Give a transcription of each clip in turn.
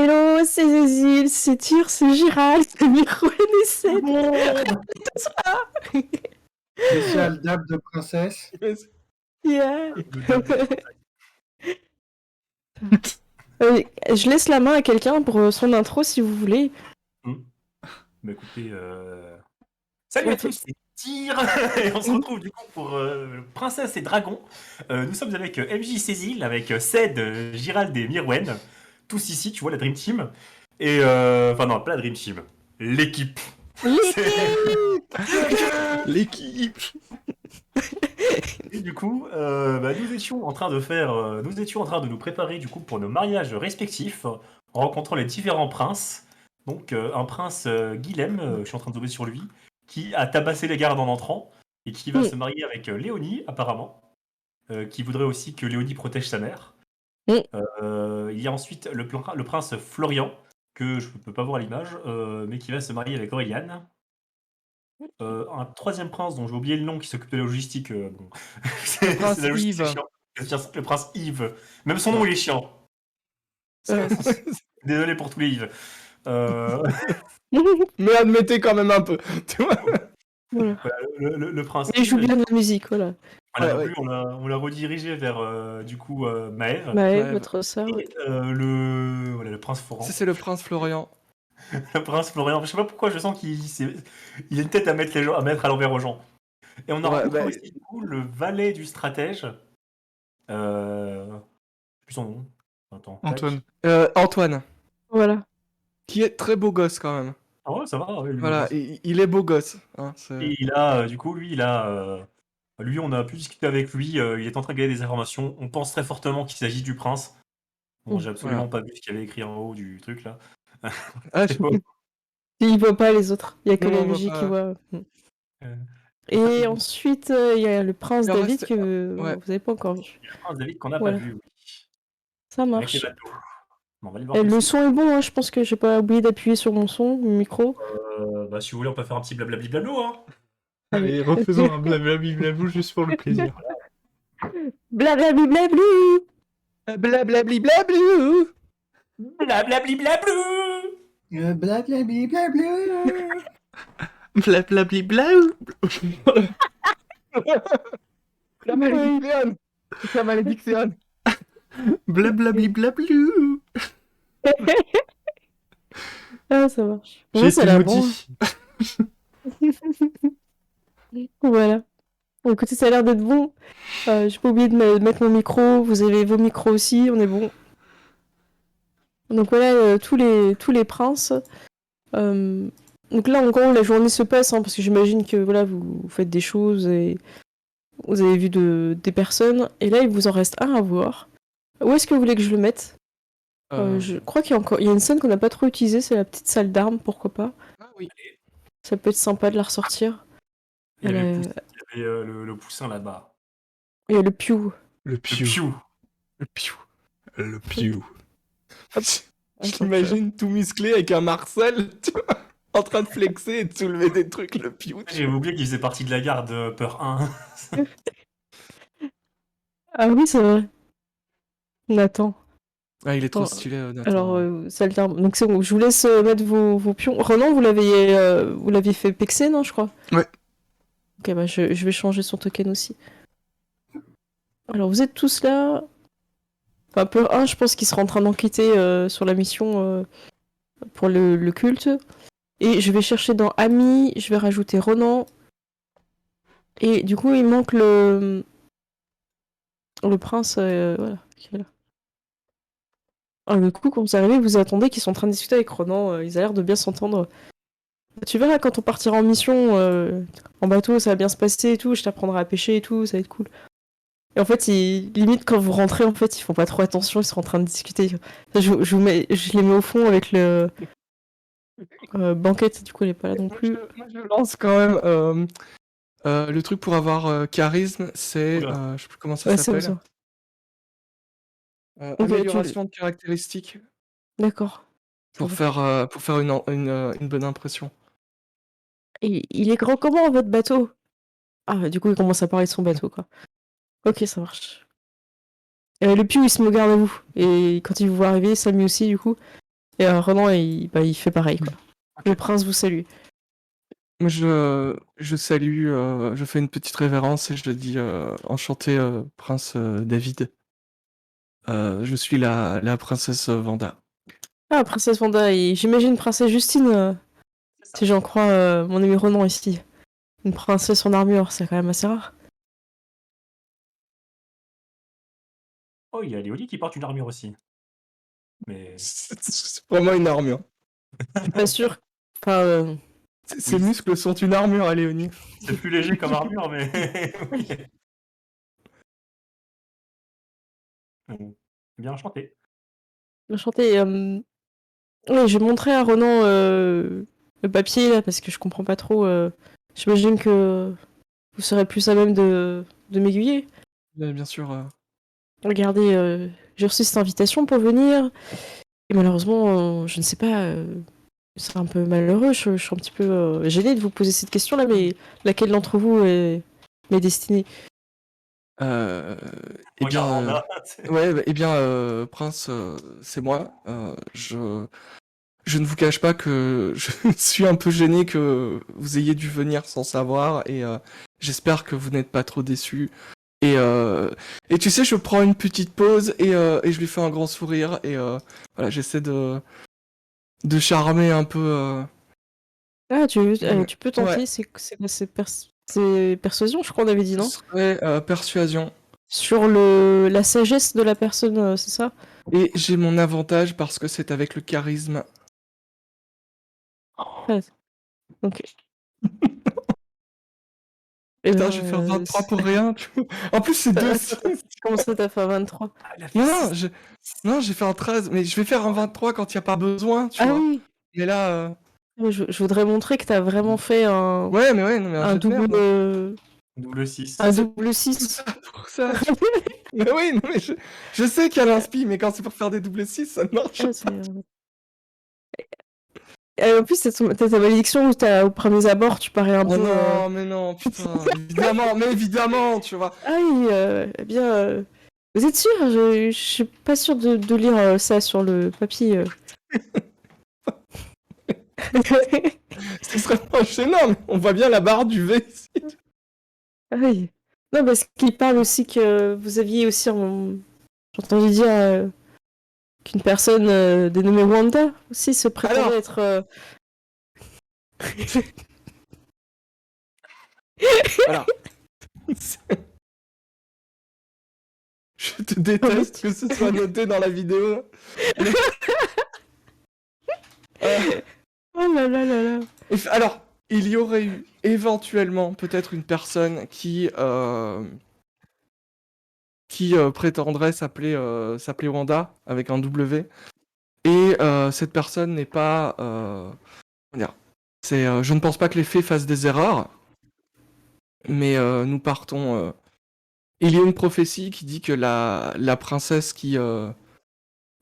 Hello, c'est Cécile, c'est Tyr, c'est Gérald, c'est Mirwen et Seth. Spécial dab de princesse. Yeah. Je laisse la main à quelqu'un pour son intro si vous voulez. Bah écoutez, salut à tous, c'est Tyr et on se retrouve du coup pour Princesse et Dragon. Nous sommes avec MJ Cécile, avec Ced, Gérald et Mirwen. Tous ici, tu vois, la Dream Team. Et enfin non, pas la Dream Team, l'équipe. L'équipe. Et du coup, nous étions en train de nous préparer du coup pour nos mariages respectifs, en rencontrant les différents princes. Donc un prince Guilhem, je suis en train de tomber sur lui, qui a tabassé les gardes en entrant et qui va se marier avec Léonie apparemment, qui voudrait aussi que Léonie protège sa mère. Il y a ensuite le prince Florian, que je ne peux pas voir à l'image, mais qui va se marier avec Aurélane. Un troisième prince dont j'ai oublié le nom qui s'occupe de la logistique. Bon. Le prince la logistique, Yves. c'est chiant. Le prince Yves. Même son nom il est chiant. Désolé pour tous les Yves. Mais admettez quand même un peu. Tu vois Voilà. Le prince Il joue Yves, bien de la musique, voilà. voilà, donc lui, on l'a redirigé vers du coup Maëve. Maëve, votre sœur. Et le prince Florent. C'est le prince Florian. Le prince Florian. Je sais pas pourquoi je sens qu'il a une tête à mettre à l'envers aux gens. Et on a rencontré aussi du coup le valet du stratège. Je sais plus son nom. Attends, Antoine. Antoine. Voilà. Qui est très beau gosse quand même. Ah ouais, ça va. Ouais, Voilà, il est beau gosse. Hein, et il a, du coup, lui, on a pu discuter avec lui. Il est en train de gagner des informations. On pense très fortement qu'il s'agit du prince. Bon, j'ai absolument pas vu ce qu'il y avait écrit en haut du truc là. Il voit pas les autres. Il y a que la logique qui voit. Et ensuite, il y a le prince David que vous n'avez pas encore vu. Le prince David qu'on n'a pas vu, oui. Ça marche. Avec les bateaux. On va aller voir le son est bon, hein, je pense que j'ai pas oublié d'appuyer sur mon son, mon micro. Si vous voulez, on peut faire un petit blablabli blablo, hein. Allez, refaisons un blablabli blablo juste pour le plaisir. Blablabli blablou. Blablabli blablou. Blablabli blablou. Blablabli blablou. Blablabli blablou. La malédiction. La malédiction. Blablabli blablou. Ah, ça marche. J'ai été maudit. Voilà. Bon, écoutez, ça a l'air d'être bon. J'ai pas oublié de mettre mon micro. Vous avez vos micros aussi, on est bon. Donc voilà, tous les princes. Donc là, en gros, la journée se passe, hein, parce que j'imagine que voilà, vous faites des choses et vous avez vu des personnes. Et là, il vous en reste un à voir. Où est-ce que vous voulez que je le mette Je crois qu'il y a une scène qu'on n'a pas trop utilisée, c'est la petite salle d'armes, pourquoi pas. Ah oui. Ça peut être sympa de la ressortir. Il y avait le poussin là-bas. Il y a le piou. Le piou. Je t'imagine tout musclé avec un Marcel, tu vois, en train de flexer et de soulever des trucs, le piou. J'ai oublié qu'il faisait partie de la garde Peur 1. Ah oui, c'est vrai. Nathan. Ah, il est trop stylé, Nathan. Alors, salle d'armes. Donc c'est bon, je vous laisse mettre vos pions. Renan, vous l'aviez fait pexer, non, je crois? Ouais. Ok, bah je vais changer son token aussi. Alors, vous êtes tous là. Enfin, Peur 1, je pense qu'il sera en train d'enquêter sur la mission pour le culte. Et je vais chercher dans Amis, je vais rajouter Ronan. Et du coup, il manque le prince, voilà, qui est là. Ah, du coup, quand vous arrivez, vous attendez qu'ils sont en train de discuter avec Ronan. Ils ont l'air de bien s'entendre. Tu verras, quand on partira en mission en bateau, ça va bien se passer et tout. Je t'apprendrai à pêcher et tout, ça va être cool. Et en fait, limite, quand vous rentrez, en fait, ils font pas trop attention, ils sont en train de discuter. Je les mets au fond avec le banquette, du coup, elle est pas là non plus. Moi, je lance quand même le truc pour avoir charisme, c'est... je sais plus comment ça s'appelle. Amélioration de caractéristiques. D'accord. Pour faire une bonne impression. Et il est grand comment, votre bateau? Ah, du coup, il commence à parler de son bateau, quoi. Ok, ça marche. Le piou, il se me garde à vous. Et quand il vous voit arriver, Samy aussi, du coup. Et Ronan, il fait pareil, quoi. Le prince vous salue. Moi, je salue, je fais une petite révérence et je dis enchanté, prince David. Je suis la princesse Vanda. Ah, princesse Vanda, et j'imagine princesse Justine, si j'en crois mon ami Ronan ici. Une princesse en armure, c'est quand même assez rare. Oh, il y a Léonie qui porte une armure aussi. Mais C'est vraiment une armure. Je suis pas sûre. Enfin, Ses Oui. muscles sont une armure à Léonie. c'est plus léger comme armure, mais oui. Bon. Bien enchanté. enchanté. Ouais, je vais montrer à Ronan le papier, là, parce que je comprends pas trop. J'imagine que vous serez plus à même de m'aiguiller. Bien sûr. Regardez, j'ai reçu cette invitation pour venir. Et malheureusement, je ne sais pas. C'est un peu malheureux. Je suis un petit peu gênée de vous poser cette question-là, mais laquelle d'entre vous m'est destinée? Eh bien, Regarde Vanda. ouais, eh bien, prince, c'est moi. Je ne vous cache pas que je suis un peu gêné que vous ayez dû venir sans savoir et j'espère que vous n'êtes pas trop déçus. Et tu sais, je prends une petite pause et je lui fais un grand sourire et voilà, j'essaie de charmer un peu. Ah, Ouais. tu peux tenter. C'est persuasion, je crois qu'on avait dit, Ce non? serait persuasion. Sur la sagesse de la personne, c'est ça? Et j'ai mon avantage parce que c'est avec le charisme. Ah, ok. Eh Putain, ben, je vais faire 23 pour rien. En plus, c'est deux. comment ça, t'as fait un 23? Ah, il a fait Non, six. non, j'ai fait un 13, mais je vais faire un 23 quand il n'y a pas besoin, tu Ah vois. oui! Mais là, Je voudrais montrer que t'as vraiment fait ouais, mais ouais, non, mais un un jeu de double, merde. Double 6. un double Tout 6. ça pour ça. Mais oui, non, mais je sais qu'il y a l'inspi, mais quand c'est pour faire des double 6, ça ne marche Ah, pas. En plus, t'as ta malédiction où au premier abord, tu parais un Oh peu. non, mais non, putain, évidemment, mais évidemment, tu vois. Ah oui, eh bien. Vous êtes sûr? Je suis pas sûre de lire ça sur le papier. Ce serait pas gênant, mais on voit bien la barre du V ici. Ah oui. Non, parce qu'il parle aussi que vous aviez aussi. J'ai entendu dire qu'une personne dénommée Wanda aussi se prétendait Alors. être. Voilà. Je te déteste que ce soit noté dans la vidéo. Oh là là là là. Alors, il y aurait eu éventuellement peut-être une personne qui prétendrait s'appeler Wanda avec un W. Et cette personne n'est pas. Comment dire, je ne pense pas que les fées fassent des erreurs, mais nous partons. Il y a une prophétie qui dit que la princesse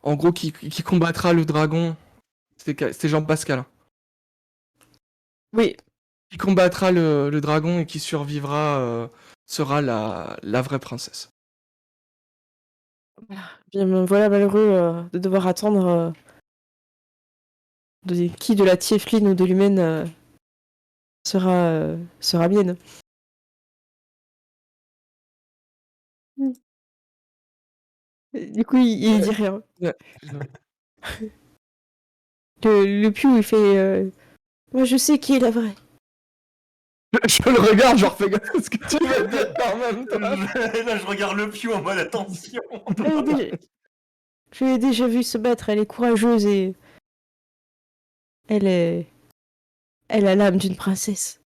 en gros, qui combattra le dragon, c'est Jean Pascal, hein, Oui. qui combattra le dragon et qui survivra sera la vraie princesse. Bien, me voilà malheureux de devoir attendre qui de la Tiefline ou de l'humaine sera mienne. Mm. Du coup, il dit rien. Ouais. Le Piou, il fait moi, je sais qui est la vraie. Je le regarde, genre fais gaffe à ce que tu vas dire quand même, toi. Là, je regarde le piou en mode attention. Je l'ai déjà vue se battre, elle est courageuse et elle est. Elle a l'âme d'une princesse.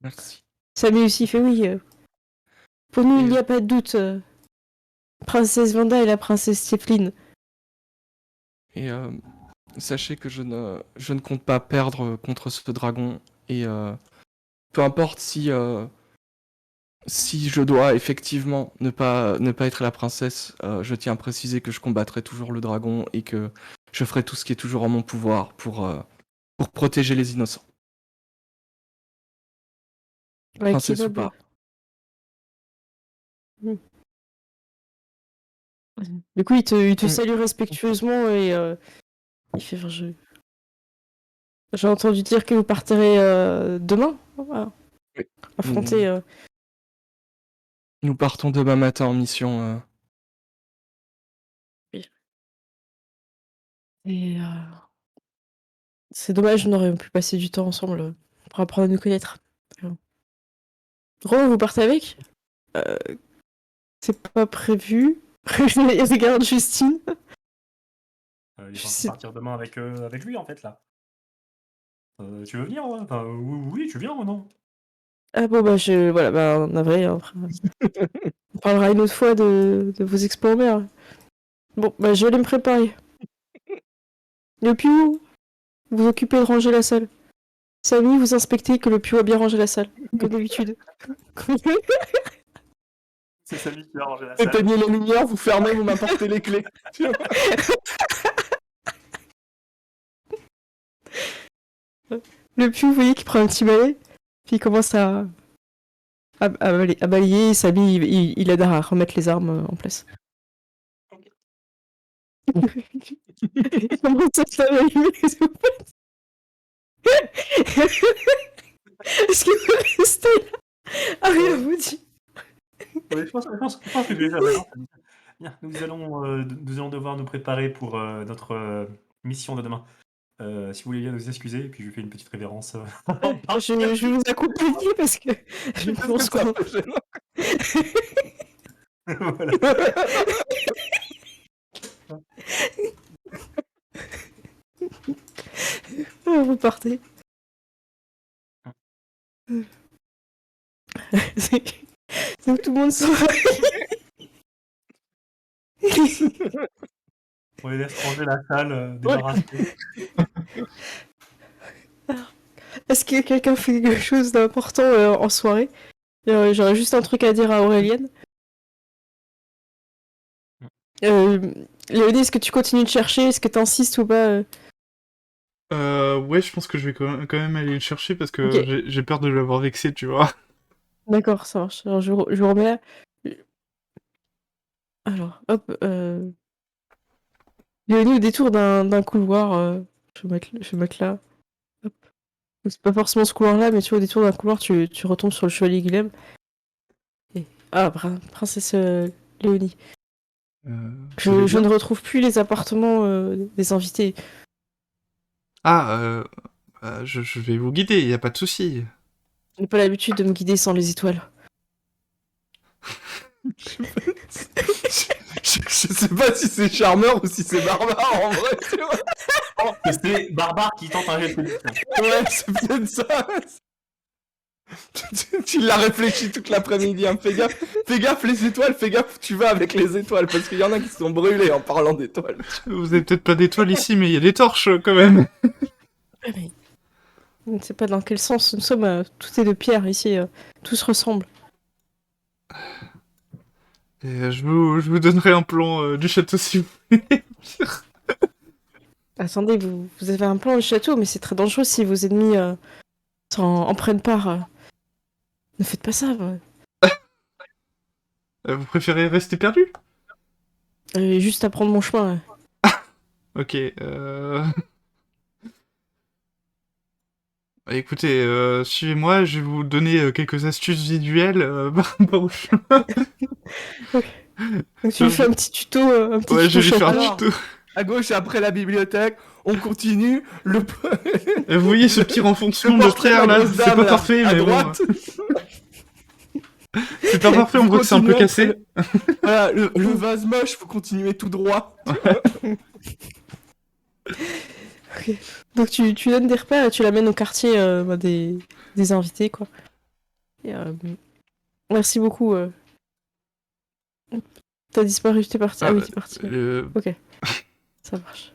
Merci. Samy aussi fait oui. Pour nous, il n'y a pas de doute. Princesse Vanda et la princesse Tiefline. Et sachez que je ne compte pas perdre contre ce dragon. Et peu importe si je dois effectivement ne pas être la princesse, je tiens à préciser que je combattrai toujours le dragon et que je ferai tout ce qui est toujours en mon pouvoir pour protéger les innocents. Ouais, qui est Princesse ou noble. pas. Du coup, il te Mm. salue respectueusement et Il fait, enfin, j'ai entendu dire que vous partirez demain. Voilà. Oui. Affronter. Nous partons demain matin en mission. Et c'est dommage, on aurait pu passer du temps ensemble pour apprendre à nous connaître. Romain, vous partez avec C'est pas prévu. Il regarde Justine. Il Je va sais- partir demain avec lui, en fait, là. Tu veux venir, ouais? Enfin, oui, tu viens ou non? Ah bon, bah, voilà, bah, en avril, hein, après. On parlera une autre fois de vos exploits en mer. Bon, bah, je vais aller me préparer. Le Piou, vous occupez de ranger la salle. Samy, vous inspectez que le Piou a bien rangé la salle, comme d'habitude. C'est Samy qui va ranger la salle. Éteignez les lumières, vous fermez, vous m'apportez les clés. Le Piou, vous voyez qu'il prend un petit balai, puis il commence à balayer, et Samy, il aide à remettre les armes en place. Il commence à se laver les mains, s'il vous plaît. Est-ce que vous restez là? Ah oui, vous dit. Oui, je pense que je vais faire maintenant. Bien, nous allons devoir nous préparer pour notre mission de demain. Si vous voulez bien nous excuser, et puis je fais une petite révérence. Je vais vous accompagner parce que je pense qu'on... Voilà. Ah, vous partez. Donc tout le monde s'en va. On les laisse ranger la salle, débarrasser. Est-ce que quelqu'un fait quelque chose d'important en soirée? J'aurais juste un truc à dire à Aurélienne. Léonie, est-ce que tu continues de chercher? Est-ce que t'insistes ou pas? Ouais, je pense que je vais quand même aller le chercher parce que Ok. j'ai peur de l'avoir vexé, tu vois. D'accord, ça marche. Alors je vous remets là. Alors, hop. Léonie, au détour d'un couloir, je vais mettre là. Hop. C'est pas forcément ce couloir-là, mais tu vois, au détour d'un couloir, tu retombes sur le chevalier Guilhem. Et... Ah, princesse Léonie. Je ne retrouve plus les appartements des invités. Ah, je vais vous guider, y a pas de souci. Je n'ai pas l'habitude de me guider sans les étoiles. Je sais pas si c'est charmeur ou si c'est barbare en vrai, tu vois. C'est Barbare qui tente un jet de séduction. Ouais, c'est peut-être ça. Tu l'as réfléchi toute l'après-midi, hein. Fais gaffe les étoiles, fais gaffe où tu vas avec les étoiles, parce qu'il y en a qui sont brûlés en parlant d'étoiles. Vous avez peut-être pas d'étoiles ici, mais il y a des torches quand même. Mais... Je ne sais pas dans quel sens nous sommes. Tout est de pierre ici. Tout se ressemble. Et je vous donnerai un plan du château si vous voulez. Attendez, vous avez un plan au château, mais c'est très dangereux si vos ennemis en prennent part. Ne faites pas ça. Vous préférez rester perdu? Juste à prendre mon chemin. Ok, Bah, écoutez, suivez-moi, je vais vous donner quelques astuces visuelles par rapport au chemin. Donc tu lui fais un petit tuto, Ouais, je vais lui faire château. un tuto. À gauche, après la bibliothèque, on continue. Vous voyez ce petit renfoncement de portrait terre de la là? grosse C'est dame, pas là, parfait, à mais droite. bon. C'est pas parfait, on Vous voit que c'est un peu continuez cassé. Voilà, le vase moche, faut continuer tout droit. Ok. Donc tu donnes des repères et tu l'amènes au quartier des invités, quoi. Et, merci beaucoup. T'as disparu, t'es parti. Ah oui, t'es parti. Ok, ça marche.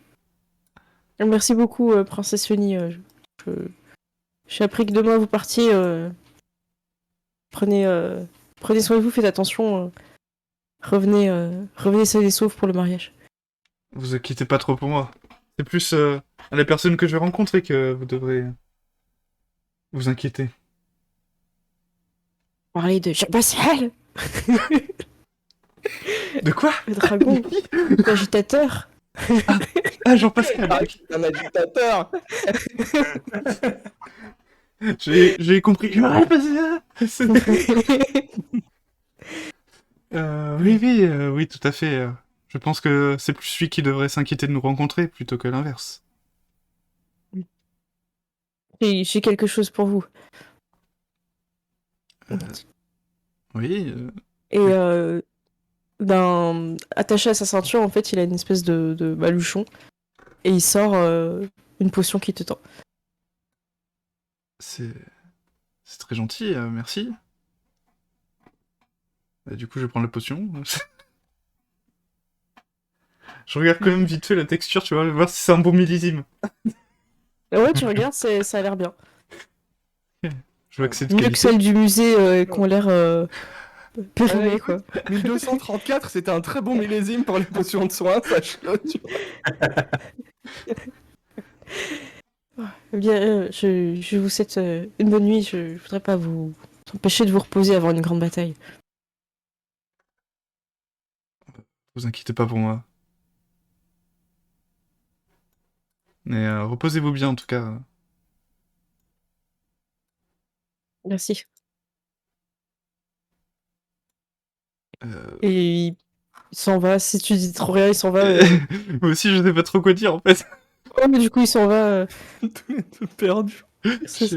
Merci beaucoup, princesse Yoni. J'ai appris que demain vous partiez. Prenez soin de vous, faites attention. Revenez sains et saufs pour le mariage. Vous inquiétez pas trop pour moi. C'est plus à la personne que je vais rencontrer que vous devrez vous inquiéter. Parlez de Jean-Pascal, De quoi? le dragon, l'agitateur. Ah, Jean-Pascal. Ah, un agitateur. J'ai compris. Ouais, oui, oui, oui, tout à fait. Je pense que c'est plus lui qui devrait s'inquiéter de nous rencontrer plutôt que l'inverse. J'ai quelque chose pour vous. Oui, Et attaché à sa ceinture, en fait, il a une espèce de baluchon. Et il sort une potion qui te tend. c'est très gentil, merci. Du coup, je vais prendre la potion. Je regarde quand même vite fait la texture, tu vois, voir si c'est un bon millésime. Et ouais, tu regardes, ça a l'air bien. Je vois que c'est de Mieux que qualité. celle du musée qui ont l'air périmées, quoi. 1234, c'était un très bon millésime pour les potions de soins, sache-le. Tu vois. Eh bien, je vous souhaite une bonne nuit. Je voudrais pas vous empêcher de vous reposer avant une grande bataille. Vous inquiétez pas pour moi. Mais reposez-vous bien en tout cas. Merci. Euh... Et il s'en va. Si tu dis trop rien, il s'en va. Moi aussi, je sais pas trop quoi dire en fait. Oh, mais du coup, il s'en va. Tous les deux perdus. C'est-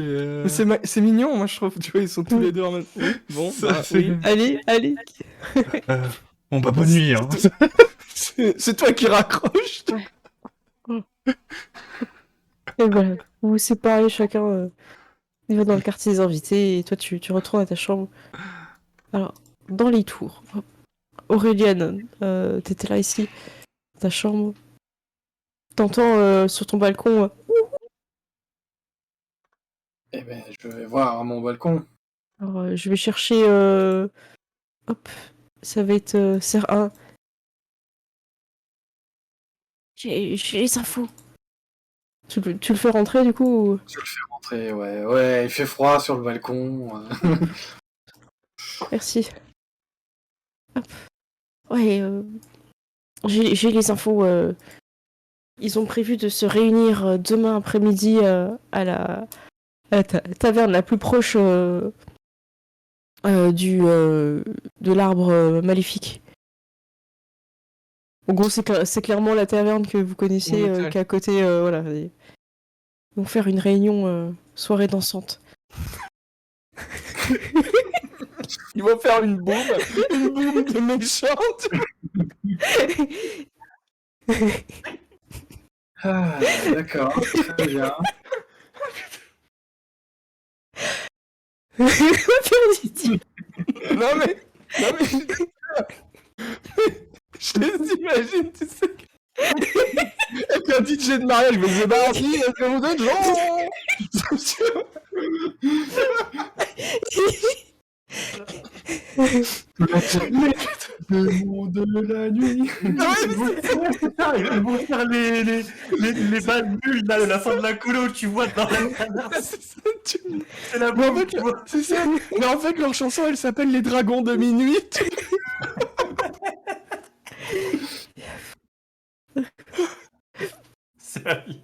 Mais c'est mignon, moi je trouve, tu vois, ils sont tous les deux en mode. Oui, bon, Ça, bah, c'est- oui. Allez, allez. Euh, Bon bah bonne nuit hein. C'est toi qui raccroches. Et voilà. Vous vous séparez chacun. Il va dans le quartier des invités et toi, tu retournes à ta chambre. Alors, dans les tours. Auréliane, t'étais là ici, ta chambre. T'entends sur ton balcon. Eh ben, je vais voir à mon balcon. Alors, je vais chercher. Hop, ça va être serre 1. J'ai les infos. Tu le fais rentrer du coup ou... Je le fais rentrer, ouais. Ouais, il fait froid sur le balcon. Merci. Hop. Ouais, j'ai les infos. Ils ont prévu de se réunir demain après-midi à la taverne la plus proche de l'arbre maléfique. En gros, c'est clairement la taverne que vous connaissez, Mon hôtel. qui est à côté. Voilà. Ils vont faire une réunion soirée dansante. Ils vont faire une boum de méchante. Ah, d'accord, très bien. Non mais. Je les imagine, tu sais. Avec un DJ de mariage, je me débarrasse, est-ce que vous êtes gens Le monde de la nuit. Ils vont faire les balles nulles là, de la fin de la colo, tu vois, dans la C'est ça, c'est la Mais en bombe, fait, tu vois. c'est ça. Mais en fait, leur chanson, elle s'appelle Les Dragons de Minuit. Sérieux.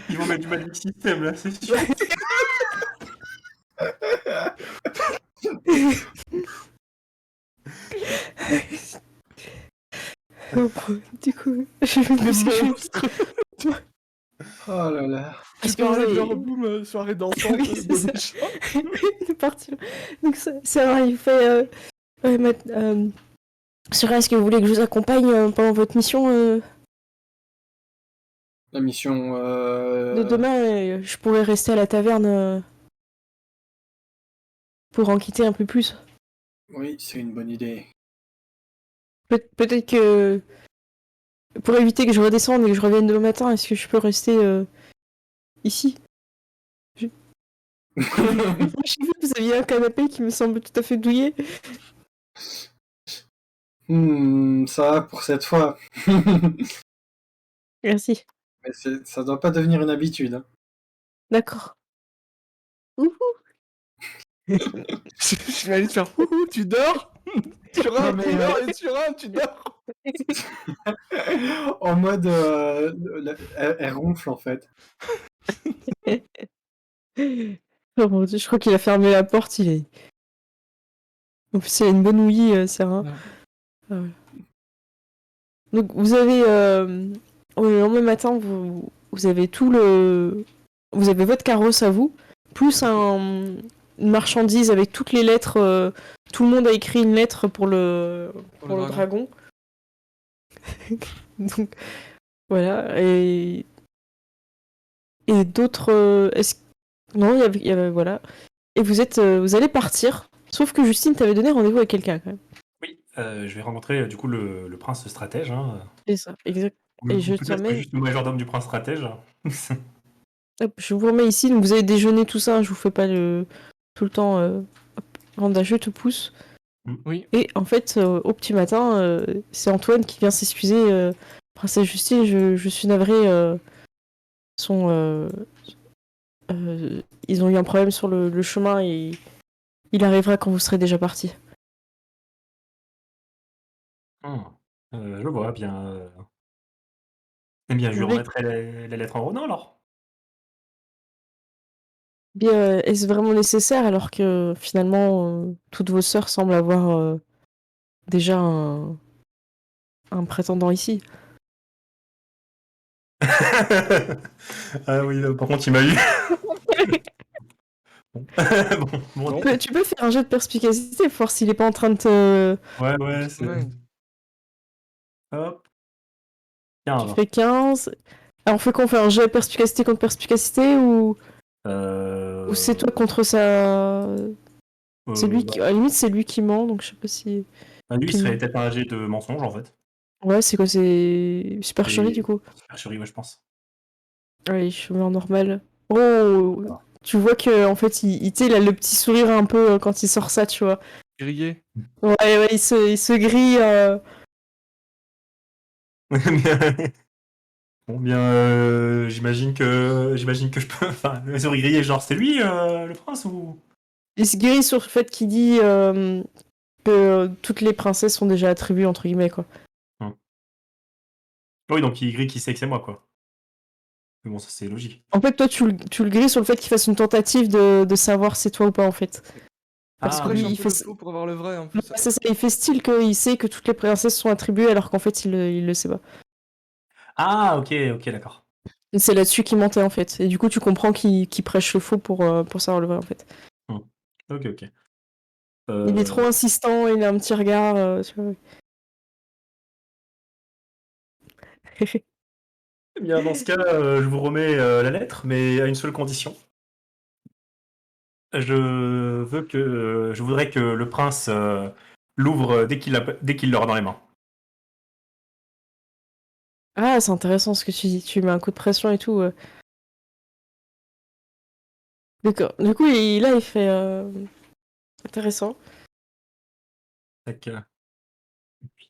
Ils vont mettre du Magic System là, c'est sûr. Du coup, je vais me Monstre. Oh là là. Parce Tu que vous parlais de avez- leur boom soirée dansante Oui, de c'est ça. méchants. C'est parti. Donc ça va, il fait. Sera, est-ce que vous voulez que je vous accompagne pendant votre mission La mission. de demain je pourrais rester à la taverne pour en quitter un peu plus. Oui, c'est une bonne idée. Peut-être que pour éviter que je redescende et que je revienne demain matin, est-ce que je peux rester ici J'ai vu que vous aviez un canapé qui me semble tout à fait douillet. Ça va pour cette fois. Merci. Mais ça doit pas devenir une habitude. Hein. D'accord. Ouhou. Je vais aller te faire. Tu dors. Sur un, Non, mais, tu dors et sur un, tu dors. En mode, elle ronfle en fait. Oh mon Dieu, je crois qu'il a fermé la porte, il est... En plus, il a une bonne ouïe, Sarah. Ouais. Ah ouais. Donc, vous avez... le lendemain matin, vous avez tout le... Vous avez votre carrosse à vous, plus une marchandise avec toutes les lettres. Tout le monde a écrit une lettre pour le dragon. Donc, voilà. Et d'autres... Non, il y avait... Voilà. Et vous allez partir. Sauf que Justine t'avait donné rendez-vous avec quelqu'un, quand même. Oui, je vais rencontrer du coup le prince stratège. Hein. C'est ça, exact. Ou Et je peut-être t'emmène... juste le majordome du prince stratège. Hop, je vous remets ici, donc vous avez déjeuné, tout ça, je vous fais pas tout le temps... Hop, Randa, je te pousse. Oui. Et en fait, au petit matin, c'est Antoine qui vient s'excuser. Princesse Justine, je suis navrée. Ils ont eu un problème sur le chemin et il arrivera quand vous serez déjà parti. Je vois bien. Eh bien, je lui Oui. remettrai les lettres en revenant alors. Bien, est-ce vraiment nécessaire alors que finalement, toutes vos sœurs semblent avoir déjà un prétendant ici? Ah oui, par contre, il m'a eu. Bon, bon, Bon. Tu peux faire un jeu de perspicacité pour voir s'il est pas en train de te... ouais, c'est. Ouais. Hop. Tu 15. fais 15. Alors, on fait quoi? On fait un jeu de perspicacité contre perspicacité ou c'est toi contre sa... C'est lui qui... Bah, À la limite, c'est lui qui ment, donc je sais pas si... lui, il Qui serait ment. peut-être un jet de mensonge en fait. Ouais, c'est quoi? C'est supercherie, du coup. Supercherie, ouais, je pense. Allez, je mets en normal. Oh, tu vois que en fait, tu sais, il a le petit sourire un peu quand il sort ça, tu vois. Grillé. Ouais, il se grille. Bon, bien, j'imagine que je peux. Enfin, le souris grillé, genre, c'est lui, le prince ou. Il se grille sur le fait qu'il dit que toutes les princesses sont déjà attribuées, entre guillemets, quoi. Oui, donc il grille qui sait que c'est moi, quoi. Mais bon, ça c'est logique. En fait, toi, tu le grilles sur le fait qu'il fasse une tentative de savoir si c'est toi ou pas, en fait. Parce Ah, que Après, lui, j'ai un il peu fait... le faux pour avoir le vrai, un peu. Ouais, c'est ça, il fait style qu'il sait que toutes les princesses sont attribuées alors qu'en fait, il le sait pas. Ah, ok, d'accord. Et c'est là-dessus qu'il mentait, en fait. Et du coup, tu comprends qu'il prêche le faux pour savoir le vrai, en fait. Ok. Il est trop insistant, il a un petit regard. Tu vois. Eh bien, dans ce cas, je vous remets la lettre, mais à une seule condition. Je voudrais que le prince l'ouvre dès qu'il l'aura dans les mains. Ah, c'est intéressant ce que tu dis. Tu mets un coup de pression et tout. D'accord. Du coup, là, il fait... Intéressant. Tac.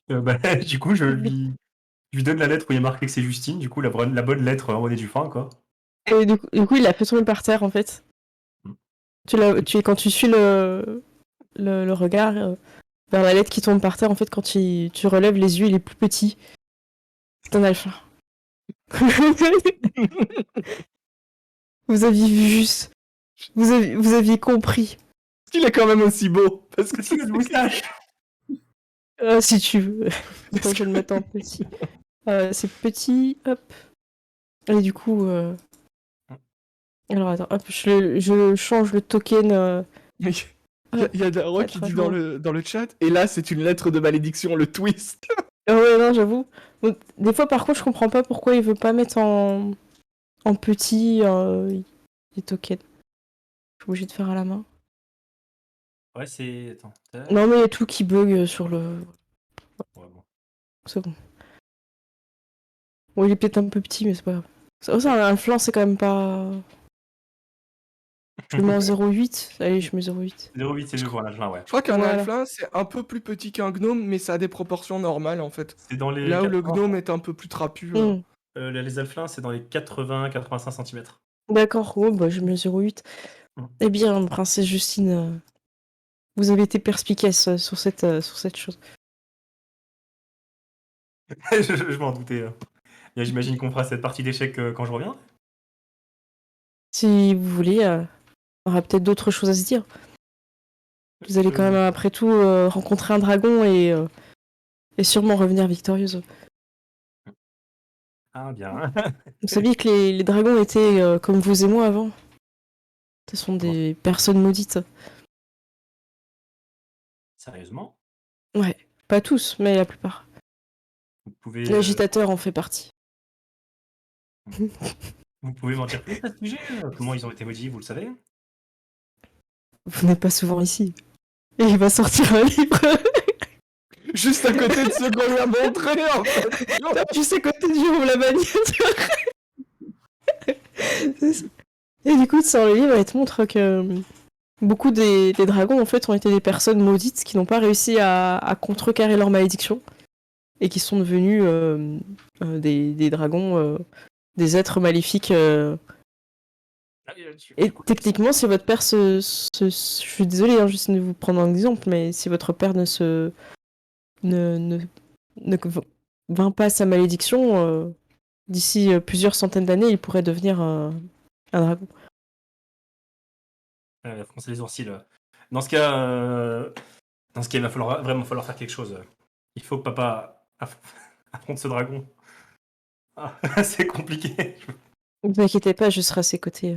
Bah, du coup, je lui donne la lettre où il y a marqué que c'est Justine, du coup, la bonne lettre envoyée du fin, quoi. Et du coup, il l'a fait tomber par terre, en fait. Mm. Quand tu suis le regard vers la lettre qui tombe par terre, en fait, quand tu relèves les yeux, il est plus petit. C'est un alpha. Vous aviez vu juste. Vous aviez compris. Il est quand même aussi beau. Parce que C'est une moustache. Si tu veux. Attends, je vais le mettre en petit. C'est petit, hop. Et du coup... Alors attends, hop, je change le token. Il y a Daro qui dit dans le chat, et là c'est une lettre de malédiction, le twist. Ah ouais, non, j'avoue. Donc, des fois, par contre, je comprends pas pourquoi il veut pas mettre en petit les tokens. Je suis obligée de faire à la main. Ouais, c'est. Attends. Non, mais il y a tout qui bug sur le... Ouais, bon. C'est bon. Bon, il est peut-être un peu petit, mais c'est pas grave. Ça, un flanc, c'est quand même pas... Je le mets en 0,8. Allez, je mets 0,8. 0,8, c'est le voilà, ouais. Je crois qu'un Voilà. alphelin c'est un peu plus petit qu'un gnome, mais ça a des proportions normales en fait. C'est dans les. Là où le 80, gnome est un peu plus trapu. les alphelins, c'est dans les 80-85 cm. D'accord, oh, bah, je mets 0,8. Mm. Eh bien, princesse Justine, vous avez été perspicace sur cette chose. Je m'en doutais. Et j'imagine qu'on fera cette partie d'échecs quand je reviens. Si vous voulez, on aura peut-être d'autres choses à se dire. Vous allez quand même, après tout, rencontrer un dragon et sûrement revenir victorieuse. Ah, bien. Vous saviez que les dragons étaient comme vous et moi avant? Ce sont des personnes maudites. Sérieusement? Ouais, pas tous, mais la plupart. Vous pouvez, L'agitateur en fait partie. vous pouvez m'en dire plus à ce sujet? Comment ils ont été maudits, vous le savez? Vous n'êtes pas souvent ici. Et il va sortir un livre. Juste à côté de ceux qu'on lui a montré, en fait. Juste à côté du jour où la bannière. Et du coup, tu sors le livre et il te montre que beaucoup des dragons en fait ont été des personnes maudites qui n'ont pas réussi à contrecarrer leur malédiction et qui sont devenus des dragons, des êtres maléfiques. Et techniquement, si votre père je suis désolée, hein, juste de vous prendre un exemple, mais si votre père ne vainc pas sa malédiction, d'ici plusieurs centaines d'années, il pourrait devenir un dragon. Froncer les sourcils. Dans ce cas, il va vraiment falloir faire quelque chose. Il faut que papa affronte ce dragon. Ah, c'est compliqué. Ne vous inquiétez pas, je serai à ses côtés.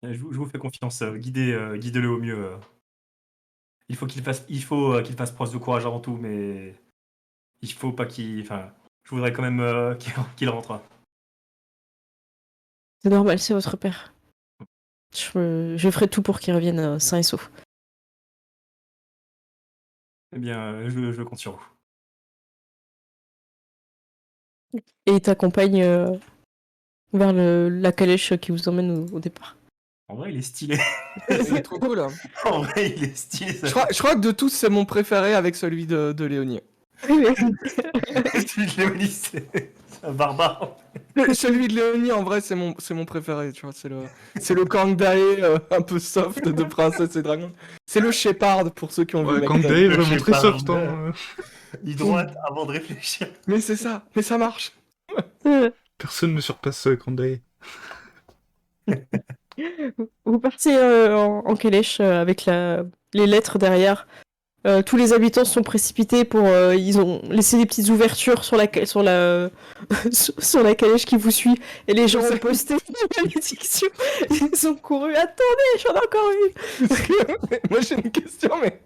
Je vous fais confiance. Guidez-le au mieux. Il faut qu'il fasse preuve de courage avant tout, mais il faut pas qu'il. Enfin, je voudrais quand même qu'il rentre. C'est normal, c'est votre père. Je ferai tout pour qu'il revienne sain et sauf. Eh bien, je compte sur vous. Et il t'accompagne vers la calèche qui vous emmène au départ. En vrai, il est stylé. C'est trop cool. Hein. En vrai, il est stylé. Ça. Je crois que de tous, c'est mon préféré avec celui de Léonie. Celui de Léonie, c'est un barbare. Celui de Léonie, en vrai, c'est mon préféré. Tu vois, c'est le Kangdae un peu soft de Princesse et Dragon. C'est le Shepard pour ceux qui ont vu Ouais, Macbeth. Kang Day est Le vraiment très Shepard, soft. Hein. Il droite avant de réfléchir. Mais c'est ça, mais ça marche. Personne ne surpasse Kang Day. Vous partez en calèche avec les lettres derrière. Tous les habitants se sont précipités ils ont laissé des petites ouvertures sur la sur la calèche qui vous suit et les gens ont posté la malédiction. Ils ont couru. Attendez, j'en ai encore une. Moi j'ai une question, mais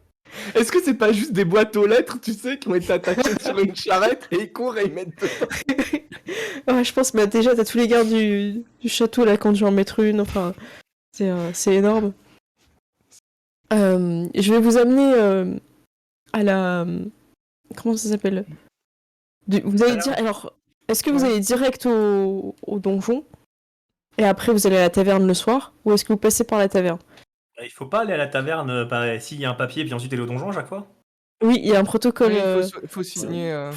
est-ce que c'est pas juste des boîtes aux lettres, tu sais, qui ont été attachées sur une charrette et ils courent et ils mettent dedans? Ouais, je pense, bah déjà t'as tous les gardes du château là quand tu en mettre une. Enfin, c'est énorme. Je vais vous amener à la. Comment ça s'appelle? Vous allez dire. Alors, est-ce que vous allez direct au donjon et après vous allez à la taverne le soir ou est-ce que vous passez par la taverne? Il faut pas aller à la taverne s'il y a un papier, puis ensuite aller au donjon à chaque fois. Oui, il y a un protocole. Oui, faut signer.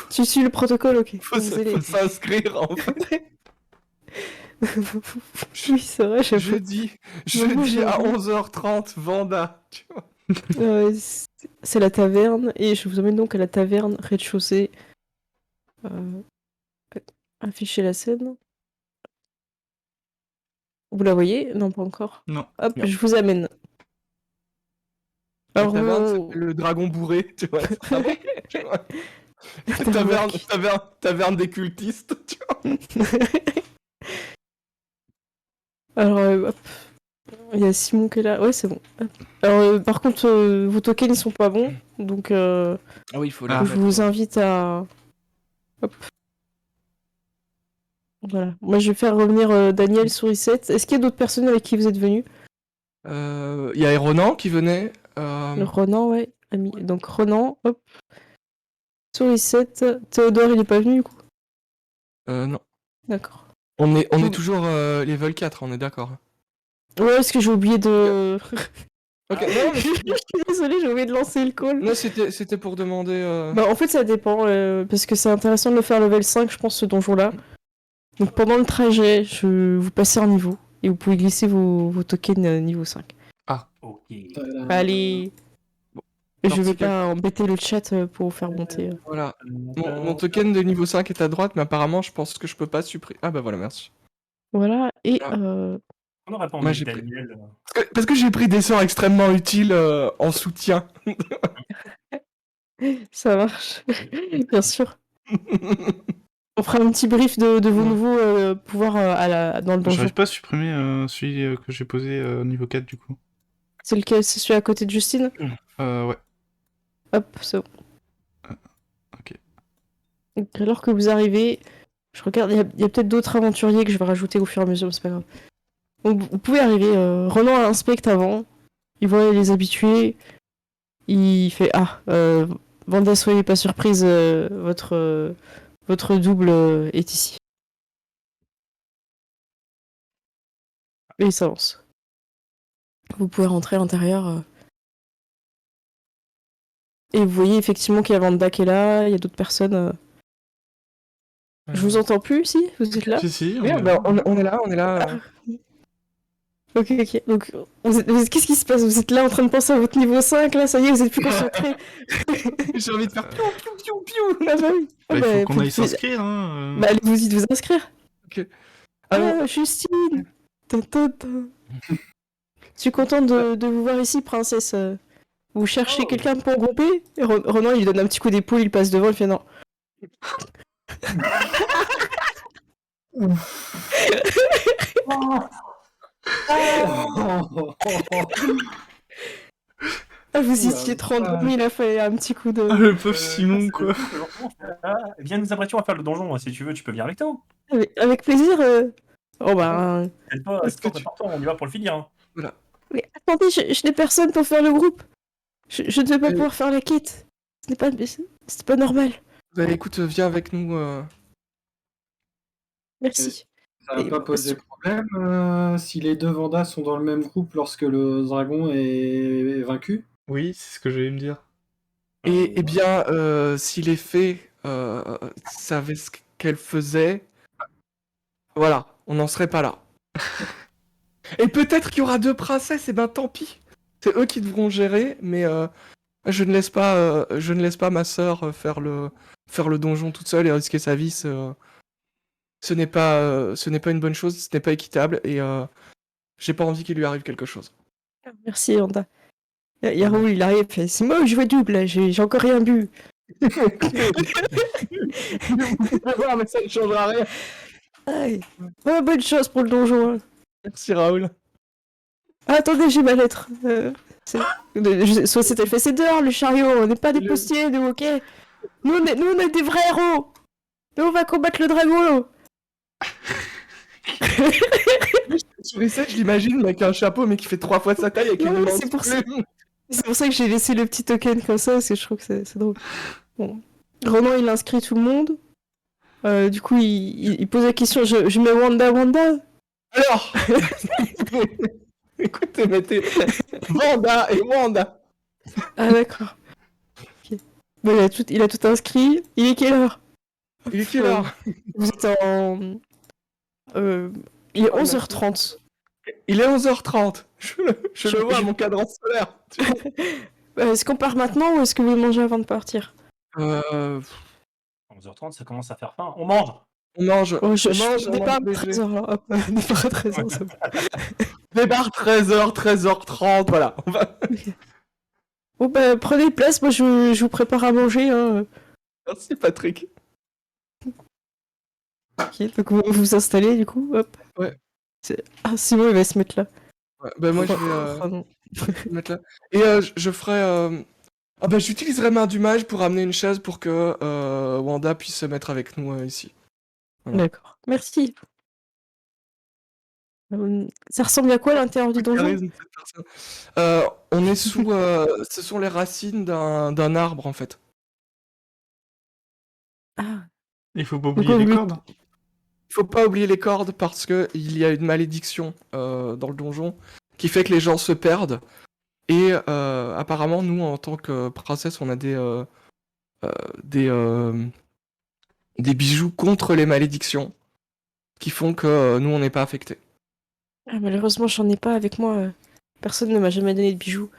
Tu suis le protocole, ok. Faut s'inscrire en fait. Oui, c'est vrai, j'avoue. Jeudi à 11h30, Vanda. Tu vois. C'est la taverne et je vous emmène donc à la taverne rez-de-chaussée. Afficher la scène. Vous la voyez? Non, pas encore. Non. Hop, Non. je vous amène. La Alors, taverne, c'est le dragon bourré, tu vois. Ah bon, tu vois. Taverne des cultistes, tu vois. Alors, hop. Il y a Simon qui est là. Ouais, c'est bon. Hop. Alors, par contre, vos tokens ils sont pas bons. Donc, Ah oui, il faut je vous invite à. Hop. Voilà. Moi, je vais faire revenir Daniel Sourisette. Est-ce qu'il y a d'autres personnes avec qui vous êtes venus? Il y a Ronan qui venait. Ronan, ouais. Ami. Donc, Ronan, hop. Sourisette. Théodore, il est pas venu du coup? Non. D'accord. On est toujours level 4, on est d'accord. Ouais, parce que j'ai oublié de. Ok, non, mais... Je suis désolée, j'ai oublié de lancer le call. Non, c'était pour demander. Bah, en fait, ça dépend. Parce que c'est intéressant de le faire level 5, je pense, ce donjon-là. Donc, pendant le trajet, vous passez un niveau. Et vous pouvez glisser vos tokens niveau 5. Ok. Allez. Et je Sorti vais pas embêter le chat pour vous faire monter. Voilà. Mon token de niveau 5 est à droite, mais apparemment, je pense que je peux pas supprimer. Ah bah voilà, merci. Voilà, et Ah. On aurait pas Moi, envie j'ai Daniel. Parce que j'ai pris des sorts extrêmement utiles en soutien. ça marche. Bien sûr. On fera un petit brief de vos Ouais. nouveaux pouvoirs dans le donjon. J'arrive pas à supprimer celui que j'ai posé niveau 4 du coup. C'est lequel? C'est celui à côté de Justine? Ouais. Hop, c'est bon. Ok. Donc, alors que vous arrivez, je regarde, il y a peut-être d'autres aventuriers que je vais rajouter au fur et à mesure, mais c'est pas grave. Donc vous pouvez arriver, Renan inspecte avant, il voit les habitués, il fait Ah, Vanda, soyez pas surprise, votre double est ici. Et il s'avance. Vous pouvez rentrer à l'intérieur. Et vous voyez effectivement qu'il y a Vanda qui est là, il y a d'autres personnes. Je vous entends plus, si? Vous êtes là? Si, Oui, est bah, là. on est là, on est là. Ok. Donc, qu'est-ce qui se passe? Vous êtes là en train de penser à votre niveau 5, là, ça y est, vous êtes plus concentré. J'ai envie de faire piou, piou, piou, piou. Ah bah oui. Bah, il faut qu'on aille faites- s'inscrire, hein. Bah, allez-y de vous inscrire. Ok. Alors, Ah, Justine! Je suis contente de vous voir ici, princesse. Vous cherchez quelqu'un pour grouper? Et Ronan, il lui donne un petit coup d'épaule, il passe devant, il fait non. Ah, vous étiez 30 il a fallu un petit coup de... Ah, le pauvre Simon, quoi. Viens nous apprêter, on va faire le donjon. Si tu veux, tu peux venir avec nous. Avec plaisir. Oh bah... C'est pas, Est-ce que c'est important, on y va pour le finir. Hein. Mais attendez, je n'ai personne pour faire le groupe. Je ne vais pas pouvoir faire la quête. C'est pas normal. bah, écoute, viens avec nous. Merci. Ça va pas poser problème si les deux Vandas sont dans le même groupe lorsque le dragon est vaincu? Oui, c'est ce que j'allais me dire. Et eh bien, si les fées savaient ce qu'elles faisaient, voilà, on n'en serait pas là. Et peut-être qu'il y aura deux princesses, et ben tant pis. C'est eux qui devront gérer, mais je ne laisse pas ma sœur faire le donjon toute seule et risquer sa vie. Ce n'est pas une bonne chose, ce n'est pas équitable, et j'ai pas envie qu'il lui arrive quelque chose. Merci, Anda. Raoul, il arrive, il fait c'est moi, je vois double, là, j'ai encore rien bu. Mais ça ne changera rien. Aïe. Ouais, bonne chose pour le donjon. Hein. Merci Raoul. Ah, attendez, j'ai ma lettre. Société fait c'est dehors, le chariot, on n'est pas des postiers, nous, ok? Nous, on est des vrais héros. Nous, on va combattre le dragon. Et ça, je l'imagine avec un chapeau, mais qui fait 3 fois sa taille avec Non, une mais immense c'est pour ça. plume. C'est pour ça que j'ai laissé le petit token comme ça, parce que je trouve que c'est drôle. Bon. Ronan, il inscrit tout le monde. Du coup, il pose la question, je mets Wanda. Alors écoutez, mettez Wanda et Wanda. Ah, d'accord. Ok. Bon, il a tout inscrit. Il est quelle heure? Il est quelle heure? Vous êtes en... il est 11h30. Il est 11h30. Je le vois à mon cadran solaire. Est-ce qu'on part maintenant ou est-ce que vous mangez avant de partir? 11h30, ça commence à faire faim. On mange. On mange. Oh, je mange, on départ à mange léger. 13h là. Hop, départ à 13h. Ça va. Départ 13h, 13h30, voilà. On va... Bon, bah, prenez place, moi je vous prépare à manger. Hein. Merci Patrick. Ok, donc vous vous installez du coup. Hop. Ouais. Ah, Simon il va se mettre là. Ouais, bah moi je Oh, non. vais me mettre là. Et je ferai... Ah bah j'utiliserai main du mage pour amener une chaise pour que Wanda puisse se mettre avec nous ici. Voilà. D'accord. Merci. Ça ressemble à quoi l'intérieur du donjon? Charisme, cette personne. On est sous... ce sont les racines d'un arbre en fait. Ah, Il faut pas Donc, oublier on les lui- cordes. Il faut pas oublier les cordes parce que il y a une malédiction dans le donjon qui fait que les gens se perdent. Et apparemment, nous, en tant que princesse, on a des bijoux contre les malédictions qui font que nous, on n'est pas affectés. malheureusement, j'en ai pas avec moi. Personne ne m'a jamais donné de bijoux.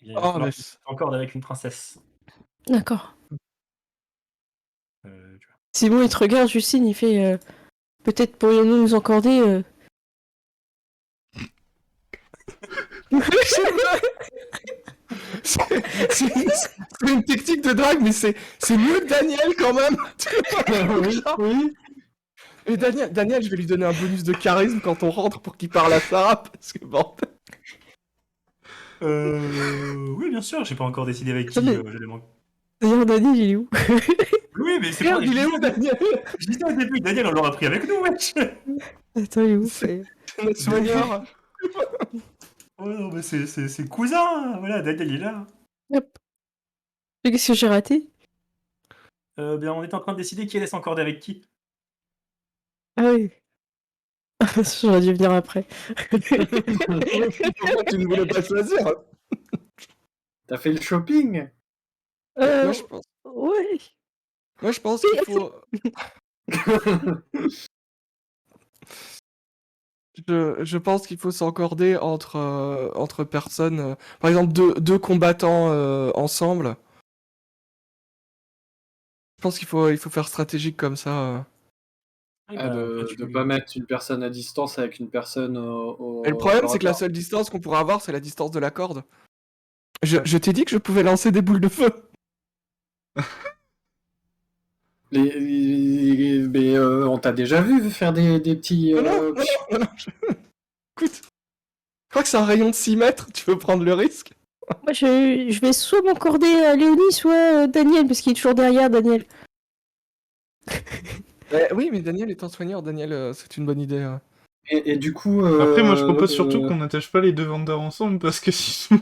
Il va Oh, falloir mais que tu t'encordes avec une princesse. D'accord. Tu vois. Simon, il te regarde, Justine, il fait peut-être pourrions-nous nous encorder C'est une technique de drague, mais c'est mieux que Daniel quand même. Oui, oui. Et Daniel, je vais lui donner un bonus de charisme quand on rentre pour qu'il parle à Sarah, parce que bon. Oui, bien sûr, j'ai pas encore décidé avec qui Mais- je les manque. D'ailleurs, Dani, il est où? Oui, mais c'est Merde, pas. il est où, Daniel? Je disais au début, Daniel, on l'aura pris avec nous, wesh! Attends, il est où? C'est notre soigneur. Ouais, non, mais c'est cousin, voilà, Daniel il est là. Hop. Mais qu'est-ce que j'ai raté? Bien, on était en train de décider qui allait s'encorder avec qui. Ah oui. J'aurais dû venir après. Pourquoi tu ne voulais pas choisir? T'as fait le shopping? Moi, je pense, Ouais. moi, je pense qu'il faut. Je pense qu'il faut s'encorder entre personnes. Par exemple, deux combattants ensemble. Je pense il faut faire stratégique comme ça. Ouais, bah, toi, De pas mettre une personne à distance avec une personne Et le problème, corps à c'est que la corps. seule distance qu'on pourra avoir, c'est la distance de la corde. Je t'ai dit que je pouvais lancer des boules de feu. Mais on t'a déjà vu faire des petits. Non, non, non, non, non, Écoute, je crois que c'est un rayon de 6 mètres, tu veux prendre le risque? Moi, je vais soit m'encorder à Léonie, soit Daniel, parce qu'il est toujours derrière, Daniel. Oui, mais Daniel est un soigneur, Daniel, c'est une bonne idée. Et du coup. Après, moi, je propose surtout qu'on n'attache pas les deux vendeurs ensemble parce que sinon.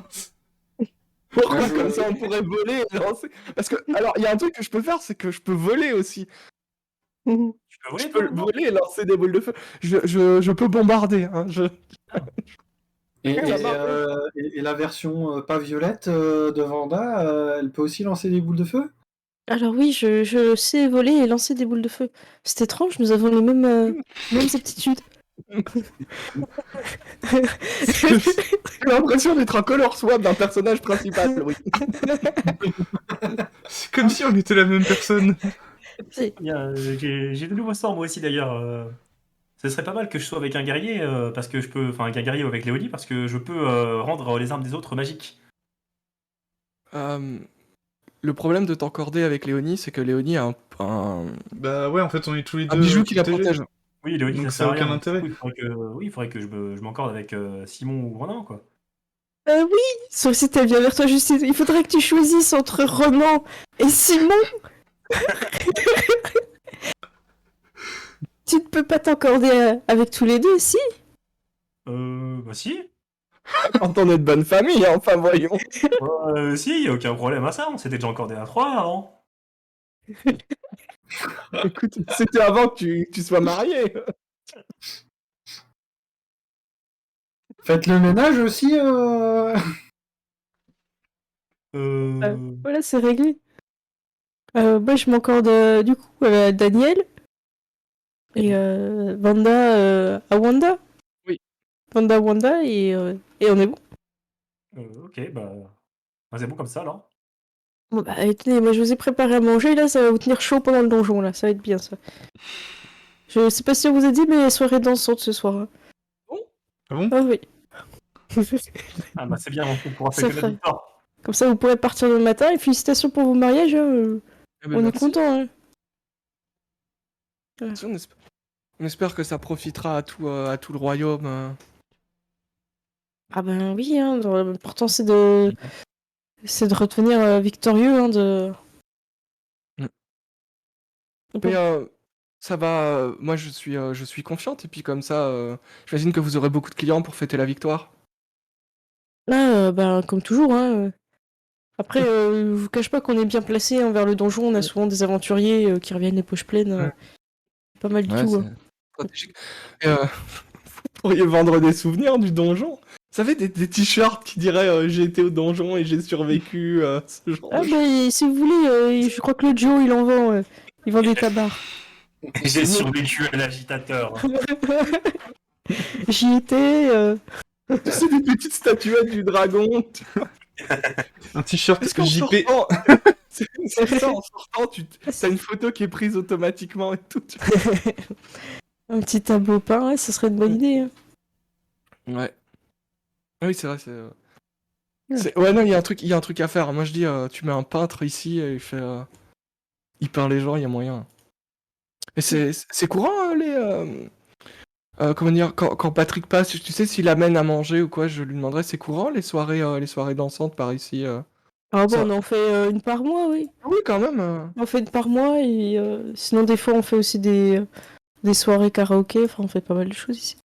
Pourquoi? Ouais, Comme ça, on pourrait voler et lancer. Parce que, alors, il y a un truc que je peux faire, c'est que je peux voler aussi. Tu peux Je voler, peux toi, non? voler et lancer des boules de feu. Je peux bombarder, hein. Et Ça marche. la version pas violette de Vanda, elle peut aussi lancer des boules de feu? Alors oui, je sais voler et lancer des boules de feu. C'est étrange, nous avons les mêmes aptitudes. J'ai l'impression d'être un color swap d'un personnage principal, oui. C'est comme si on était la même personne. C'est- J'ai de nouveaux sorts moi aussi d'ailleurs. Ce serait pas mal que je sois avec un guerrier parce que je peux, enfin avec un guerrier ou avec Léonie parce que je peux rendre les armes des autres magiques. Le problème de t'encorder avec Léonie, c'est que Léonie a Bah ouais, en fait, on est tous les un deux bijou qui la protégés. protège. Oui, Léonie, Donc ça ça sert a à aucun rien. intérêt. Oui, il faudrait que je m'encorde avec Simon ou Ronan quoi. Oui, sauf si t'as bien vers toi, Justine. Il faudrait que tu choisisses entre Ronan et Simon. Tu ne peux pas t'encorder avec tous les deux, si? Bah si. Quand on est de bonne famille, hein, enfin voyons. Si, y a aucun problème à ça. On s'était déjà encordé à 3 avant. Écoute, c'était avant que tu sois marié. Faites le ménage aussi. Voilà, c'est réglé. Moi, je m'encorde du coup à Daniel et Vanda à Wanda. Oui. Vanda à Wanda et on est bon. Ok, bah c'est bon comme ça alors. Bon, bah, tenez, moi je vous ai préparé à manger, là, ça va vous tenir chaud pendant le donjon, là, ça va être bien, ça. Je sais pas si on vous a dit, mais soirée dansante ce soir. Hein. Ah bon? Ah oui. Ah bah c'est bien, on pourra Ça fêter la ferait. victoire. Comme ça, vous pourrez partir le matin, et félicitations pour vos mariages, hein, Eh ben, on est merci. content. Hein. On espère que ça profitera à tout le royaume. Ah ben oui, hein, l'important c'est de redevenir victorieux, hein, de... Mm. Bon. Mais ça va. Moi, je suis confiante. Et puis comme ça, j'imagine que vous aurez beaucoup de clients pour fêter la victoire. Là, ben, comme toujours, hein. Après, je vous cache pas qu'on est bien placé envers le donjon, on a souvent des aventuriers qui reviennent les poches pleines. Pas mal du Ouais, tout. c'est Hein. stratégique. Et, vous pourriez vendre des souvenirs du donjon. Vous savez, des t-shirts qui diraient j'ai été au donjon et j'ai survécu, ce genre Ah de bah si vous voulez, je crois que le Joe il en vend. Il vend des tabards. J'ai survécu à l'agitateur. J'y étais. Tu sais, des petites statuettes du dragon. Un t-shirt Est-ce qu'en JP. sortant... c'est ça, en sortant, t'as une photo qui est prise automatiquement et tout. Un petit tableau peint, ouais, ce serait une bonne idée. Hein. Ouais. Ah oui, c'est vrai, Ouais, non, il y a un truc à faire. Moi, je dis, tu mets un peintre ici, et il peint les gens, il y a moyen. Et c'est courant, comment dire, quand Patrick passe, tu sais, s'il amène à manger ou quoi, je lui demanderais, c'est courant, les soirées dansantes par ici Ah bon, Ça- on en fait une par mois, oui. Ah oui, quand même. On en fait une par mois et sinon des fois on fait aussi des soirées karaoké. Enfin, on fait pas mal de choses ici.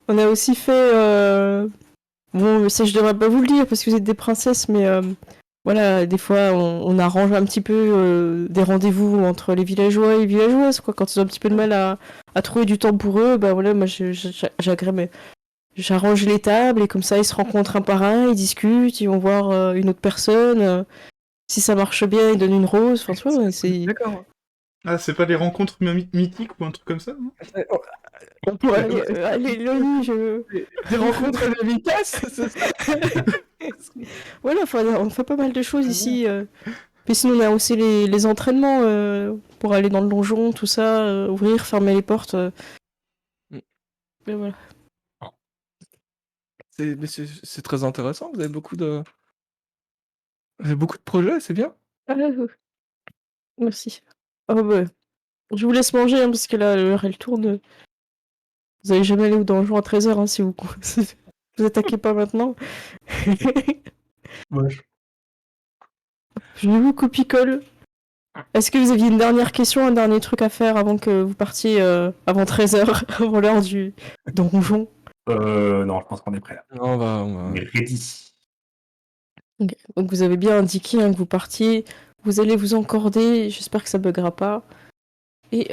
On a aussi fait... Bon, ça je devrais pas vous le dire parce que vous êtes des princesses, mais voilà, des fois on arrange un petit peu des rendez-vous entre les villageois et les villageoises, quoi. Quand ils ont un petit peu de mal à trouver du temps pour eux, bah voilà, moi j'agrée, mais j'arrange les tables et comme ça ils se rencontrent un par un, ils discutent, ils vont voir une autre personne. Si ça marche bien, ils donnent une rose. Enfin, tu vois, ouais, c'est... D'accord. Ah, c'est pas les rencontres mythiques ou un truc comme ça, non? On pourrait Allez, Loli, des rencontres de vitesse, c'est ça. Voilà, enfin, on fait pas mal de choses ici. Puis sinon, on a aussi les entraînements pour aller dans le donjon, tout ça, ouvrir, fermer les portes. Mais voilà. Mais c'est très intéressant, vous avez beaucoup de projets, c'est bien. Ah, merci. Oh, bah, je vous laisse manger, hein, parce que là, l'heure, elle tourne. Vous allez jamais aller au donjon à 13h, hein, si vous vous attaquez pas maintenant. Moche. Je vous copie-colle. Est-ce que vous aviez une dernière question, un dernier truc à faire avant que vous partiez avant 13h, avant l'heure du donjon? Non, je pense qu'on est prêt là. Non, on va... On est ready. Ok. Donc vous avez bien indiqué hein, que vous partiez, vous allez vous encorder, j'espère que ça buggera pas. Et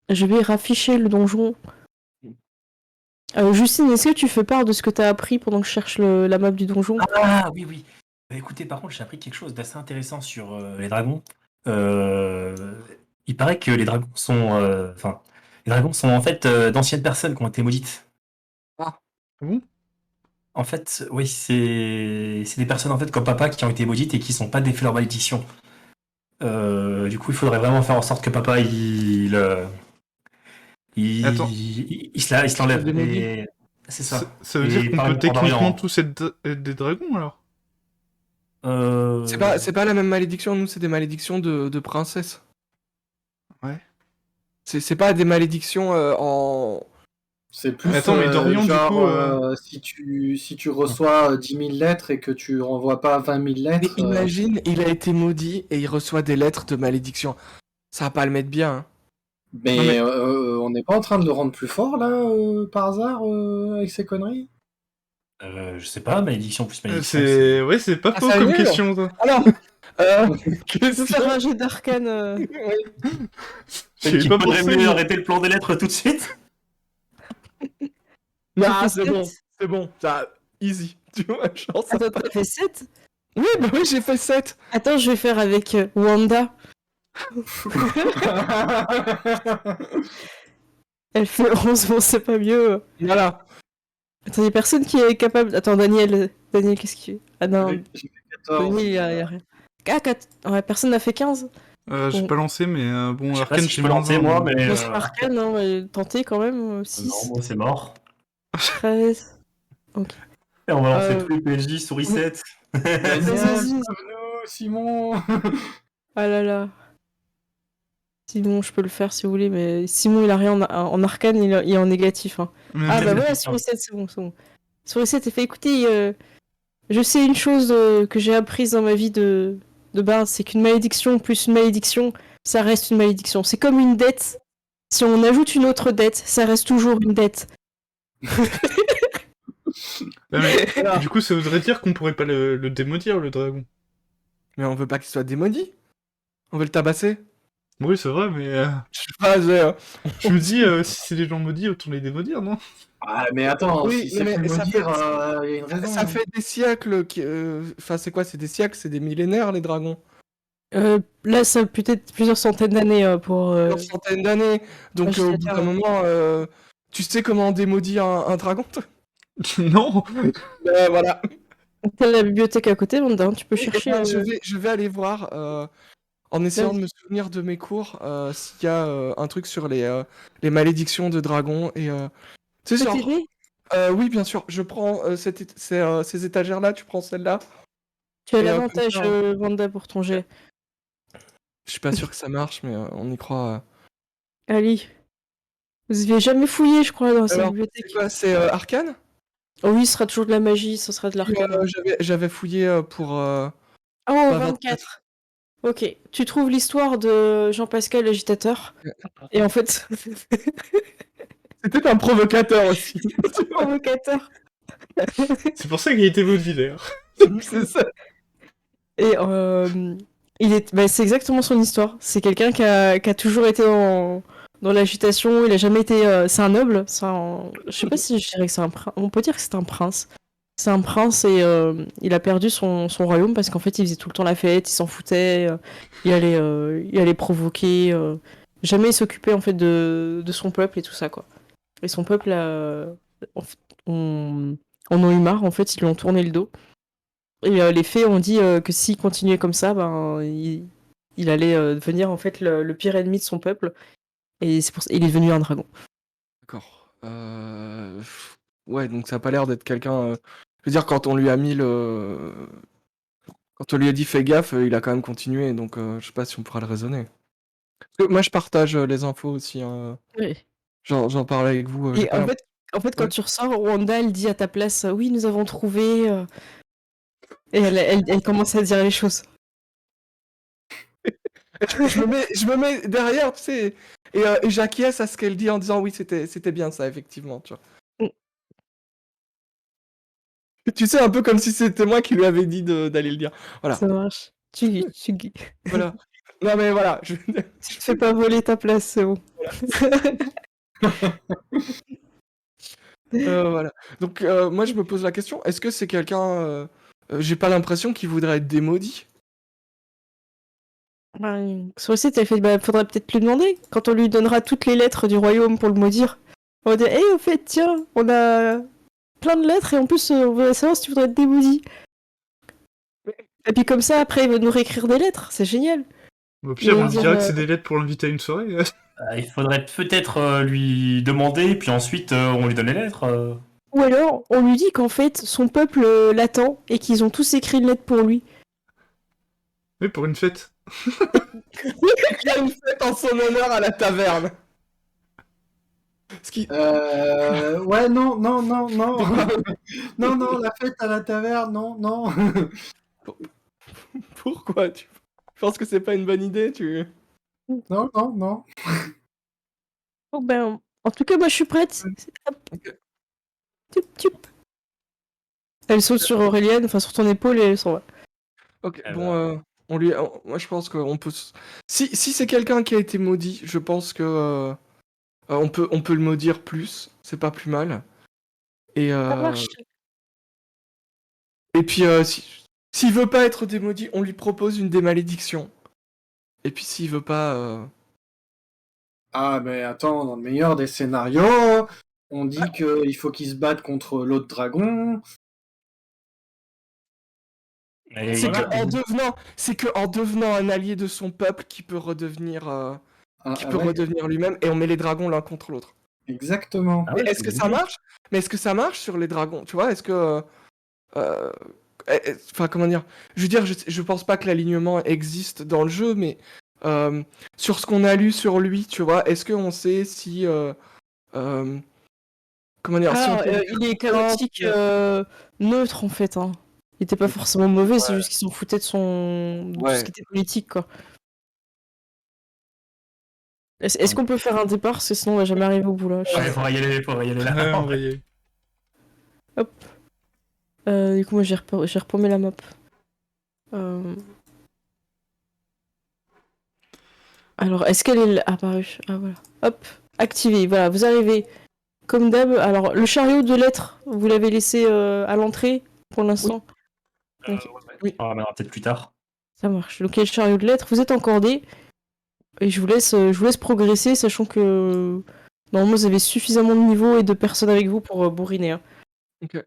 je vais rafficher le donjon. Justine, est-ce que tu fais part de ce que t'as appris pendant que je cherche la map du donjon? Ah oui, oui. Écoutez, par contre, j'ai appris quelque chose d'assez intéressant sur les dragons. Il paraît que les dragons sont... Enfin, les dragons sont en fait d'anciennes personnes qui ont été maudites. Ah. Bon. En fait, oui, c'est des personnes en fait comme papa qui ont été maudites et qui sont pas défait leur malédiction. Du coup, il faudrait vraiment faire en sorte que papa Attends. il se l'enlève. Et c'est ça. Ça veut Et dire qu'on pareil peut pour techniquement Dorian. tous être des dragons, alors? C'est pas la même malédiction, nous, c'est des malédictions de princesse. Ouais. C'est pas des malédictions en... C'est plus Attends, mais Dorian, du genre, coup, si tu reçois 10 000 lettres et que tu renvoies pas 20 000 Mais lettres... imagine, il a été maudit et il reçoit des lettres de malédiction. Ça va pas le mettre bien, hein. Mais, Non, mais- on n'est pas en train de le rendre plus fort, là, par hasard, avec ces conneries? je sais pas, malédiction plus malédiction. Ouais, c'est pas Ah, faux ça comme annule. question, ça. Alors, Je peux faire un jet d'arcane. J'y ai Il pas faudrait pensé. mieux arrêter le plan des lettres tout de suite. Non, J'ai fait c'est bon, 7. c'est bon, ça, easy. Tu vois, genre, ça Attends, passe. t'as fait 7? Oui, bah oui, j'ai fait 7. Attends, je vais faire avec Wanda. Elle fait 11, bon, c'est pas mieux. Voilà. Attends, y'a personne qui est capable... Attends, Daniel, qu'est-ce qu'il... Ah non, J'ai fait 14. Daniel, y a rien. Ah, ouais, personne n'a fait 15? J'ai Bon. pas lancé, mais bon, Je sais pas Arcane, si je j'ai peux moins lancer un, moi, donc. mais. Moi, c'est Arcane, hein, mais tentez quand même. Non, 6, moi c'est mort. 13... Et on va lancer Euh, tous les PNJ souris 7. Daniel, Vas-y. sauve-nous, Simon. Ah là là. Simon, je peux le faire si vous voulez, mais Simon, il a rien en arcane, il est en négatif. Hein. Mais Ah mais- bah voilà, sur 7, c'est bon, c'est bon. Sur 7, il fait écoutez, je sais une chose que j'ai apprise dans ma vie de base, c'est qu'une malédiction plus une malédiction, ça reste une malédiction. C'est comme une dette. Si on ajoute une autre dette, ça reste toujours une dette. mais du coup, ça voudrait dire qu'on pourrait pas le démaudire, le dragon. Mais on veut pas qu'il soit démaudit. On veut le tabasser. Oui, c'est vrai, mais Je sais pas, je me dis, si c'est des gens maudits, autant les démaudir, non? Ah, mais attends, Oui, si c'est mais plus ça maudire, fait- y a une raison. Ça fait des siècles Enfin, c'est quoi? C'est des siècles, c'est des millénaires, les dragons. Là, ça a peut-être plusieurs centaines d'années pour. Plusieurs centaines d'années. Donc au bout Agitateur. d'un moment, tu sais comment on démodit un dragon, toi? Non. Voilà. T'as la bibliothèque à côté, Wanda, tu peux Oui, chercher. eh ben, je vais aller voir, en essayant de Vas-y. me souvenir de mes cours, s'il y a un truc sur les malédictions de dragons et tu sais, Peux genre, t'aider oui, bien sûr, je prends ces étagères-là, tu prends celle-là. Tu as Et, l'avantage, comme ça, Wanda, pour ton jet. je suis pas sûr que ça marche, mais on y croit. Ali, vous aviez jamais fouillé, je crois, dans cette Alors, bibliothèque. c'est quoi? C'est Arcane? Oh oui, ce sera toujours de la magie, ce sera de l'arcane. J'avais fouillé pour. Oh, Bah, 24. Ok, tu trouves l'histoire de Jean-Pascal l'agitateur. Et en fait, C'était un provocateur aussi. c'est provocateur. C'est pour ça qu'il était votre vie d'ailleurs. C'est ça. Et c'est exactement son histoire. C'est quelqu'un qui a toujours été dans l'agitation. Il a jamais été. C'est un noble. Je sais pas si je dirais que c'est un prince. On peut dire que c'est un prince. C'est un prince et il a perdu son royaume parce qu'en fait il faisait tout le temps la fête, il s'en foutait, il allait provoquer. Jamais il s'occupait en fait de son peuple et tout ça quoi. Et son peuple en fait, en ont eu marre, en fait ils lui ont tourné le dos. Et les fées ont dit que s'il continuait comme ça, ben il allait devenir en fait le pire ennemi de son peuple. Et c'est pour ça il est devenu un dragon. D'accord. Ouais, donc ça a pas l'air d'être quelqu'un. Je veux dire, quand on lui a mis le. Quand on lui a dit fais gaffe, il a quand même continué, donc je sais pas si on pourra le raisonner. Parce que moi je partage les infos aussi, hein. Ouais. J'en parle avec vous. Et en fait, quand Ouais. tu ressors, Wanda, elle dit à ta place, oui, nous avons trouvé. Et elle commence à dire les choses. Je me mets derrière, tu sais, et j'acquiesce à ce qu'elle dit en disant oui, c'était bien ça, effectivement, tu vois. Mm. Tu sais, un peu comme si c'était moi qui lui avais dit d'aller le dire. Voilà. Ça marche. Tu Voilà. Non mais voilà. te fais pas voler ta place, c'est bon. Voilà. Donc moi je me pose la question, est-ce que c'est quelqu'un... j'ai pas l'impression qu'il voudrait être démaudit. Sur le site, elle fait, bah, faudrait peut-être lui demander. Quand on lui donnera toutes les lettres du royaume pour le maudire, on va dire, hé, au fait, tiens, on a plein de lettres et en plus, on veut savoir si tu voudrais être démaudit. Et puis comme ça, après, il va nous réécrire des lettres, c'est génial. Au pire, Mais on dire, dira que c'est des lettres pour l'inviter à une soirée. Il faudrait peut-être lui demander, puis ensuite on lui donne les lettres. Ou alors, on lui dit qu'en fait, son peuple l'attend et qu'ils ont tous écrit une lettre pour lui. Oui, pour une fête. Il y a une fête en son honneur à la taverne. Ce qui... Ouais, non. Non, la fête à la taverne, non. Pourquoi tu penses que c'est pas une bonne idée, tu... Non. Oh ben, en tout cas, moi, je suis prête. Hop. Ok. Tup. Elle saute sur Aurelienne, enfin sur ton épaule et elle s'en va. Ok, Eh bon, moi je pense qu'on peut... Si c'est quelqu'un qui a été maudit, je pense que on peut le maudire plus, c'est pas plus mal. Et, Ça marche. et puis, s'il veut pas être démaudit, on lui propose une démalédiction. Et puis s'il veut pas... Ah, mais attends, dans le meilleur des scénarios, on dit qu'il faut qu'il se batte contre l'autre dragon. Et C'est voilà. que en devenant un allié de son peuple qui peut redevenir Ouais, redevenir lui-même, et on met les dragons l'un contre l'autre. exactement. Ah ouais, Mais est-ce que ça marche? Mais est-ce que ça marche sur les dragons? Tu vois, est-ce que... Enfin, comment dire? Je veux dire, je pense pas que l'alignement existe dans le jeu, mais sur ce qu'on a lu sur lui, tu vois, est-ce qu'on sait si... comment dire? Si on peut- Il est chaotique neutre en fait. Hein. Il était pas forcément mauvais, c'est juste qu'ils s'en foutaient de tout Ouais. ce qui était politique quoi. Est-ce qu'on peut faire un départ? Parce que sinon on va jamais arriver au bout là. Ouais, faudra y aller là. Ouais, on va y aller. Du coup moi j'ai repaumé la map. Alors est-ce qu'elle est apparue? Ah voilà. Hop, activé. Voilà, vous arrivez comme d'hab. Alors le chariot de lettres, vous l'avez laissé à l'entrée pour l'instant. Ok. Oui. On ramènera peut-être plus tard. Ça marche. Donc il y a le chariot de lettres, vous êtes encordés. Et je vous laisse progresser, sachant que normalement vous avez suffisamment de niveau et de personnes avec vous pour bourriner. Hein. Ok.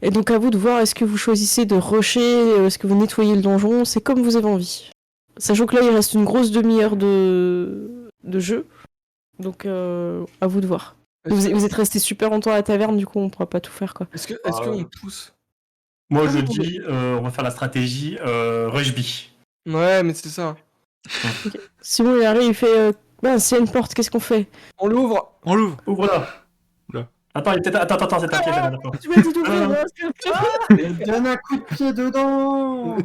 Et donc à vous de voir, est-ce que vous choisissez de rusher, est-ce que vous nettoyez le donjon, c'est comme vous avez envie. Sachant que là il reste une grosse demi-heure de jeu, donc à vous de voir. Vous êtes resté super longtemps à la taverne, du coup on pourra pas tout faire quoi. Est-ce Ah, qu'on pousse? Moi, Ah, je vous dis, on va faire la stratégie Rush B. Ouais, mais c'est ça. Simon il arrive, il fait s'il y a une porte, qu'est-ce qu'on fait? On l'ouvre. On l'ouvre. Ouvre-la. Oula. Attends, attends, c'est un piège là, d'accord. Tu m'as dit d'ouvrir, Ah. Donne un coup de pied dedans.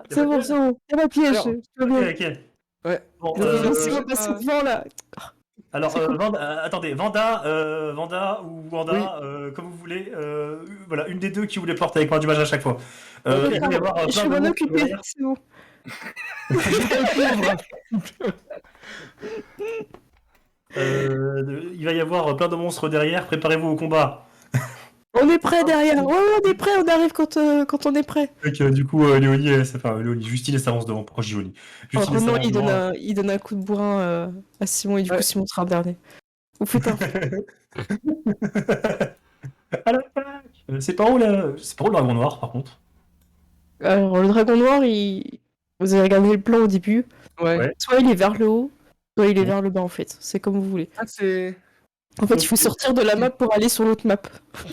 c'est bon, c'est bon, y'a pas piège, Alors, tout va bien. Ok. Ouais. Bon, Laissez-moi passer devant là. alors, c'est cool. attendez, Vanda ou Wanda, comme vous voulez, voilà, une des deux qui ouvre les portes avec moi du mage à chaque fois. Il va y avoir Je plein vais de m'en monstres occuper, derrière. c'est bon. Il va y avoir plein de monstres derrière, préparez-vous au combat. On est prêt derrière. Ouais, on est prêt, on arrive quand on est prêt. Donc, du coup, Léonie, Justine elle s'avance devant. Pourquoi je dis Léonie Justine elle Renan, s'avance devant. il donne un coup de bourrin à Simon et du coup Ouais. Simon sera le dernier. Ou putain. À la fac. C'est pas où le dragon noir par contre. Alors le dragon noir, vous avez regardé le plan au début. Ouais. Ouais. Soit il est vers le haut, soit il est Ouais. vers le bas en fait. C'est comme vous voulez. Ah, c'est. En fait, il faut sortir de la map pour aller sur l'autre map.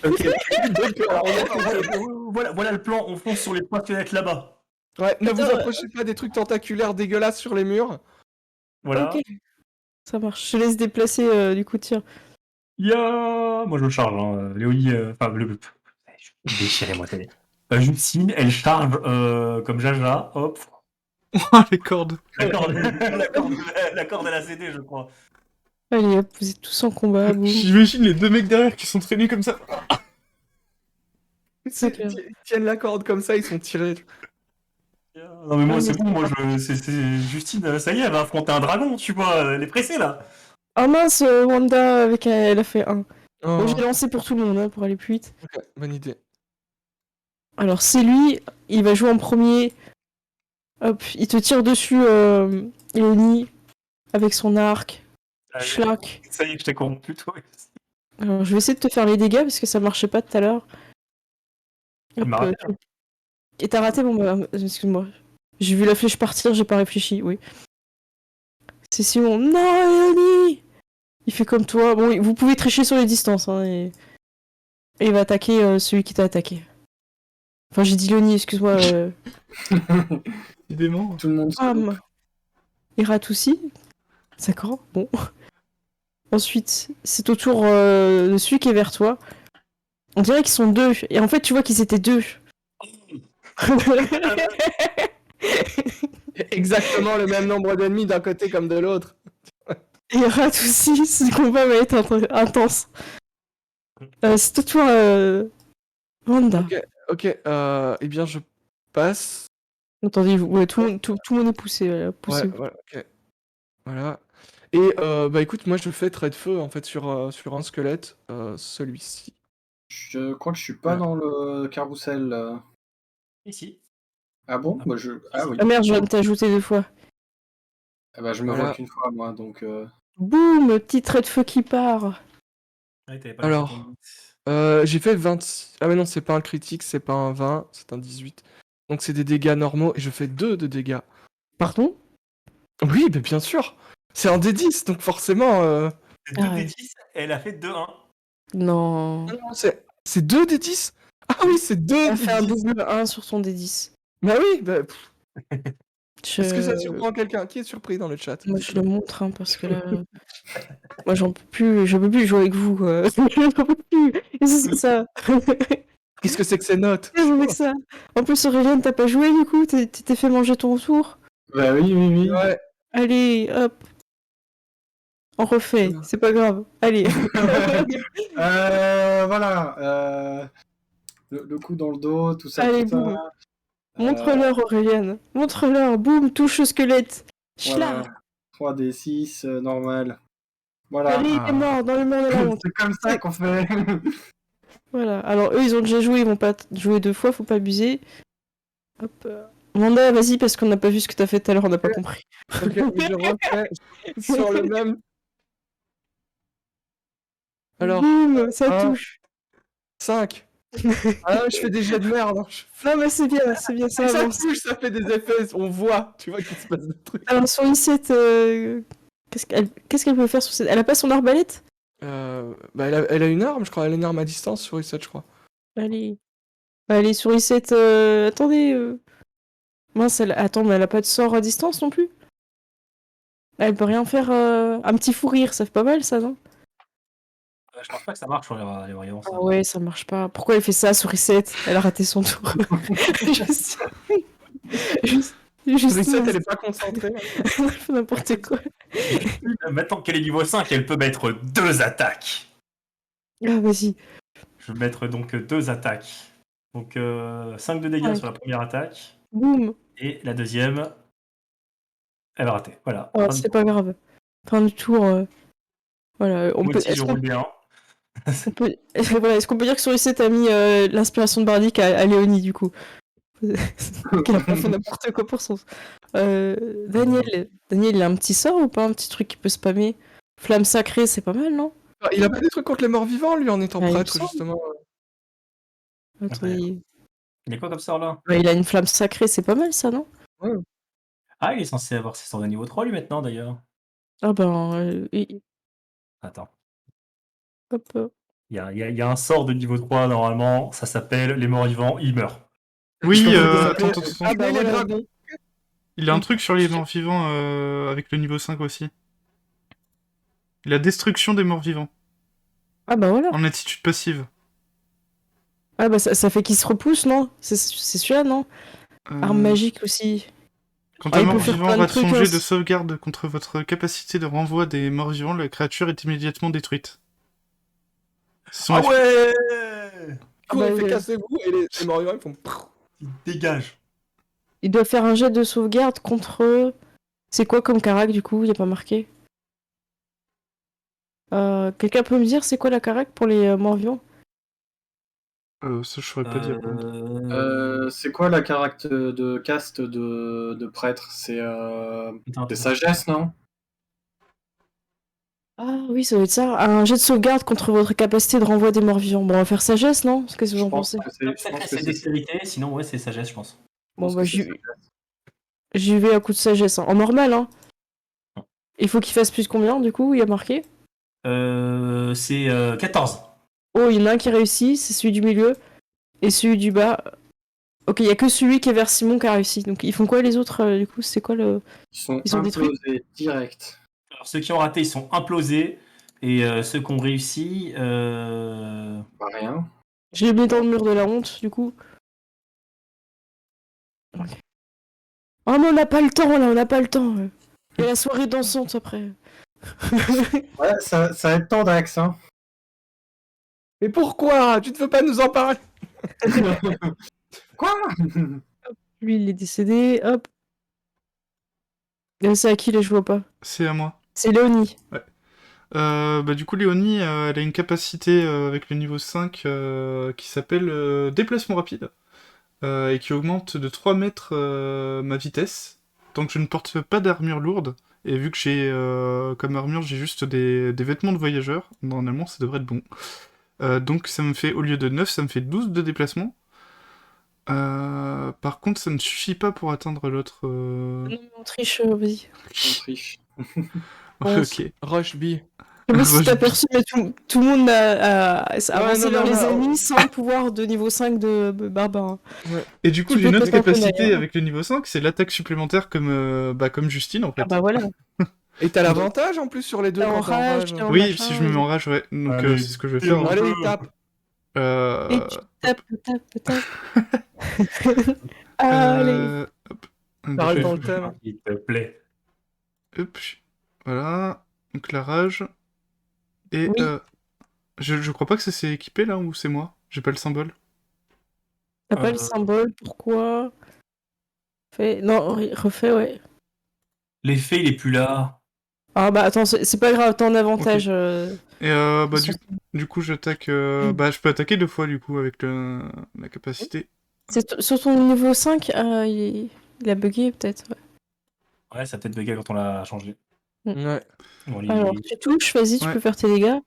Ok. Alors, voilà le plan, on fonce sur les trois squelettes là-bas. Ouais, ne vous Putain, approchez pas des trucs tentaculaires dégueulasses sur les murs. Voilà. Ok. Ça marche. Je te laisse déplacer du coup, tiens. Moi je charge, hein. Léonie, je vais déchirer moi, t'as Justine, elle charge comme Jaja, hop. Ah, les cordes. La corde elle a cédé, je crois. Allez hop, vous êtes tous en combat. Boum. J'imagine les deux mecs derrière qui sont traînés comme ça. C'est clair. Ils tiennent la corde comme ça, ils sont tirés. Non mais moi c'est bon, c'est Justine, ça y est, elle va affronter un dragon, tu vois, elle est pressée là. Ah mince, Wanda avec elle a fait 1. Oh. Bon, j'ai lancé pour tout le monde hein, pour aller plus vite. Ok, bonne idée. Alors c'est lui, il va jouer en premier. Hop, il te tire dessus, Léonie, avec son arc. Allez, Schlack. ça y est, je t'ai corrompu toi. Alors je vais essayer de te faire les dégâts parce que ça marchait pas tout à l'heure. Il m'a raté. Et t'as raté, bon bah, excuse-moi. J'ai vu la flèche partir, j'ai pas réfléchi, oui. C'est Simon. Non, Léonie! Il fait comme toi. Bon, vous pouvez tricher sur les distances, hein, et il va attaquer celui qui t'a attaqué. Enfin, j'ai dit Léonie, excuse-moi. Évidemment. Tout le monde se loupe. Il rate aussi. D'accord, bon. Ensuite, c'est au tour de celui qui est vers toi. On dirait qu'ils sont deux. Et en fait, tu vois qu'ils étaient deux. Exactement le même nombre d'ennemis d'un côté comme de l'autre. Il rate aussi. Ce combat va être intense. C'est au tour Wanda. Ok, eh bien je passe. Attendez, ouais, tout le monde est poussé. Poussé. Ouais, voilà, ok. Voilà. Et bah écoute, moi je fais trait de feu en fait sur un squelette, celui-ci. Je crois que je suis pas dans le carrousel. Ici. Ah bon bah Ah oui. Ah merde, je viens de t'ajouter 2 fois. Ah bah, je me Voilà. vois qu'une fois, moi, donc... Boum, petit trait de feu qui part. Ouais, t'avais pas Alors. laissé ton- J'ai fait 26. Ah mais non, c'est pas un critique, c'est pas un 20, c'est un 18. Donc c'est des dégâts normaux et je fais 2 de dégâts. Pardon? Oui, mais bien sûr. C'est un D10, donc forcément... C'est 2 Ah ouais. des 10, elle a fait 2-1. Non. Non, c'est 2 D10. Ah oui, c'est 2 Tu as fait un D10. double 1 sur ton D10. Bah oui, bah, Je... est-ce que ça surprend quelqu'un? Qui est surpris dans le chat? Moi, je le montre, hein, parce que là... Moi, j'en peux plus jouer avec vous. J'en peux plus. Qu'est-ce que c'est ça? Qu'est-ce que c'est que ces notes? Qu'est-ce que c'est que ça? En plus, Aurélien, t'as pas joué, du coup? T'es fait manger ton tour? Bah oui. Ouais. Allez, hop. On refait, c'est pas grave. Allez. Voilà. Le coup dans le dos, tout ça, Allez, tout ça. boum. Montre-leur, Aurélien. Montre-leur. Boum, touche au squelette. Voilà. Schlag. 3d6, normal. Voilà. Allez, il est mort, dans le monde de la honte. C'est comme ça qu'on fait. Voilà. Alors, eux, ils ont déjà joué, ils vont pas jouer 2 fois, faut pas abuser. Hop. Wanda, vas-y, parce qu'on n'a pas vu ce que t'as fait tout à l'heure, on n'a pas compris. Ok, mais je refais sur le même. Alors, Boum, ça un. touche. 5. Ah, je fais des jets de merde. Hein. Non, mais c'est bien, ça Ça avance. touche, ça fait des effets, on voit, tu vois qu'il se passe des trucs. Alors, sur Issette, qu'est-ce qu'elle peut faire sur cette... Elle a pas son arbalète? Bah, elle a une arme, je crois. Elle a une arme à distance sur Reset, je crois. Allez, sur Issette, attendez. Mince, attends, mais elle a pas de sort à distance non plus? Elle peut rien faire. Un petit fou rire, ça fait pas mal ça, non? Je pense pas que ça marche sur les variants. Ça. Ah ouais, ça marche pas. Pourquoi elle fait ça sur Reset? Elle a raté son tour. Juste. Juste. Reset, elle est pas concentrée. Elle fait n'importe quoi. Maintenant qu'elle est niveau 5, elle peut mettre 2 attaques. Ah, vas-y. Je vais mettre donc 2 attaques. Donc 5 de dégâts Ouais. sur la première attaque. Boum. Et la deuxième, elle va rater. Voilà. Oh, c'est pas grave. Fin du tour. Voilà, on Moi peut. aussi, je roule bien. Voilà, est-ce qu'on peut dire que sur Reset a mis l'inspiration de Bardic à Léonie du coup? Qu'elle a pas fait n'importe quoi pour son. Daniel, il a un petit sort ou pas? Un petit truc qui peut spammer? Flamme sacrée, c'est pas mal, non? Il a pas des trucs contre les morts vivants, lui, en étant Ah, il me prêtre, semble. justement. Attendez. Il y a quoi comme sort là? Ouais, il a une flamme sacrée, c'est pas mal ça, non? Ah, il est censé avoir ses sorts de niveau 3 lui maintenant d'ailleurs. Ah ben, Attends. hop. Il y a un sort de niveau 3 normalement, ça s'appelle les morts vivants, ils meurent. Oui, Je peux vous attends, appeler- attends. Ah bah les voilà, dragons. bon. Il a un truc sur les morts vivants avec le niveau 5 aussi. La destruction des morts vivants, Ah bah voilà. en attitude passive. Ah bah ça fait qu'il se repousse, non? C'est celui-là, non? Arme magique aussi. Quand Ah, un il mort peut faire vivant plein de rate son trucs, jet hein. de sauvegarde contre votre capacité de renvoi des morts vivants, la créature est immédiatement détruite. Son Ah esprit- ouais! Du coup, Bah, il fait cassez-vous et les morts vivants, ils font. Il dégage. Il doit faire un jet de sauvegarde contre... C'est quoi comme carac du coup? Il a pas marqué. Quelqu'un peut me dire c'est quoi la carac pour les morts vivants? Ça, je saurais pas dire. C'est quoi la caractère de caste de prêtre? C'est sagesse, non? Ah oui, ça doit être ça. Un jet de sauvegarde contre votre capacité de renvoi des morts vivants. Bon, on va faire sagesse, non? Qu'est-ce que vous en pensez? C'est dextérité, sinon ouais, c'est sagesse, je pense. Bon, bah j'y vais à coup de sagesse. Hein. En normal, hein. Il faut qu'il fasse plus combien, du coup? Il a marqué? C'est 14. Oh, il y en a un qui réussit, c'est celui du milieu. Et celui du bas... Ok, il y a que celui qui est vers Simon qui a réussi. Donc ils font quoi les autres, du coup? C'est quoi le... Ils sont détruits? implosés direct. Alors ceux qui ont raté, ils sont implosés. Et ceux qui ont réussi... Pas rien. Je les mets dans le mur de la honte, du coup. Ok. Oh mais on n'a pas le temps, là, on n'a pas le temps. Il y a la soirée dansante, après. Ouais, ça va être temps d'Axe, hein. Mais pourquoi? Tu ne veux pas nous en parler? Quoi? Lui, il est décédé, hop. C'est à qui, là, je vois pas? C'est à moi. C'est Léonie. Bah, du coup, Léonie, elle a une capacité avec le niveau 5 qui s'appelle déplacement rapide et qui augmente de 3 mètres ma vitesse tant que je ne porte pas d'armure lourde. Et vu que j'ai comme armure, j'ai juste des vêtements de voyageur, normalement ça devrait être bon. Donc ça me fait, au lieu de 9, ça me fait 12 de déplacement. Par contre, ça ne suffit pas pour atteindre l'autre. Non, mais on triche, vas-y. On triche. Ok. Rush B. Je sais pas si Rush t'as B. perçu, mais tout le monde a avancé non, vers non, les non. ennemis sans le pouvoir de niveau 5 de Barbare. Et du coup, Tu j'ai peux une autre taper un peu capacité derrière. avec le niveau 5, c'est l'attaque supplémentaire comme Justine en fait. Ah bah voilà. Et t'as l'avantage en plus sur les deux T'es en quand t'es en rage, rage. t'es en Oui, machin, si je me mets en rage, ouais. Donc Allez, c'est ce que je vais faire. on Allez, peut. tape. Et tu tapes. Allez. Hop. Ça reste Déjà, dans le thème. S'il te plaît. hop. Voilà. Donc la rage. Et Oui. je crois pas que ça s'est équipé là ou c'est moi. J'ai pas le symbole. T'as pas le symbole, pourquoi? Non, refais, ouais. L'effet, il est plus là. Ah bah attends, c'est pas grave, t'as un avantage. Et bah du coup j'attaque. Bah je peux attaquer 2 fois du coup avec la capacité. Sur ton niveau 5, Il a bugué peut-être. Ouais. Ouais, ça a peut-être bugué quand on l'a changé. Ouais. Bon, Alors, tu touches, vas-y, tu Ouais. peux faire tes dégâts.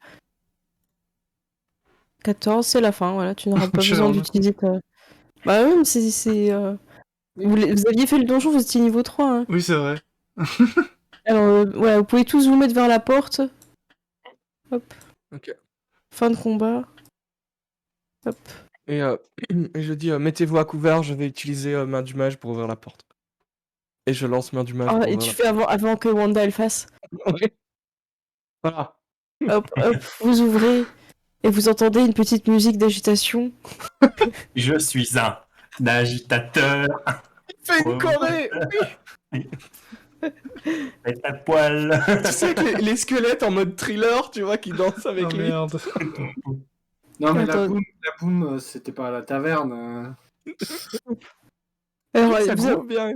14, c'est la fin, voilà, tu n'auras pas besoin Généralement. d'utiliser ta... Bah oui, mais vous aviez fait le donjon, vous étiez niveau 3, hein. Oui, c'est vrai. Alors, ouais, vous pouvez tous vous mettre vers la porte. Hop. Ok. Fin de combat. Hop. Et, et je dis, mettez-vous à couvert, je vais utiliser main du mage pour ouvrir la porte. Et je lance main du mage pour Ah, et ouvrir tu la fais avant que Wanda elle fasse. porte. Ouais. Voilà. Hop, vous ouvrez et vous entendez une petite musique d'agitation. Je suis un agitateur. Fais une choré. Avec ta poil. Tu sais que les squelettes en mode thriller, tu vois, qui dansent avec Oh lui. merde. Non, mais Attends. la boum, c'était pas à la taverne. Alors, Ça vous- groove bien.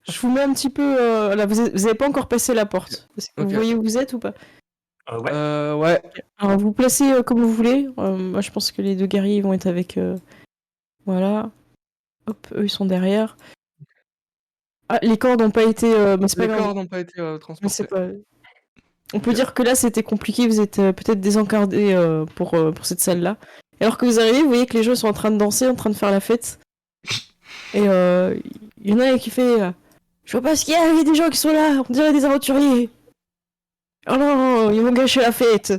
je vous mets un petit peu. Là, vous avez pas encore passé la porte. Est-ce que Ok. vous voyez où vous êtes ou pas? Ouais. Ouais. Alors, vous placez comme vous voulez. Moi, je pense que les deux guerriers vont être avec. Voilà. Hop, eux, ils sont derrière. Ah, les cordes n'ont pas été. Mais c'est pas Les grave. corps n'ont pas été Mais transportés. c'est pas... On peut Ok. dire que là, c'était compliqué. Vous êtes peut-être désencardés pour cette salle-là. Et alors que vous arrivez, vous voyez que les gens sont en train de danser, en train de faire la fête. Et il y en a un qui fait je vois pas ce qu'il y a, il y a des gens qui sont là, on dirait des aventuriers. Oh non, ils vont gâcher la fête.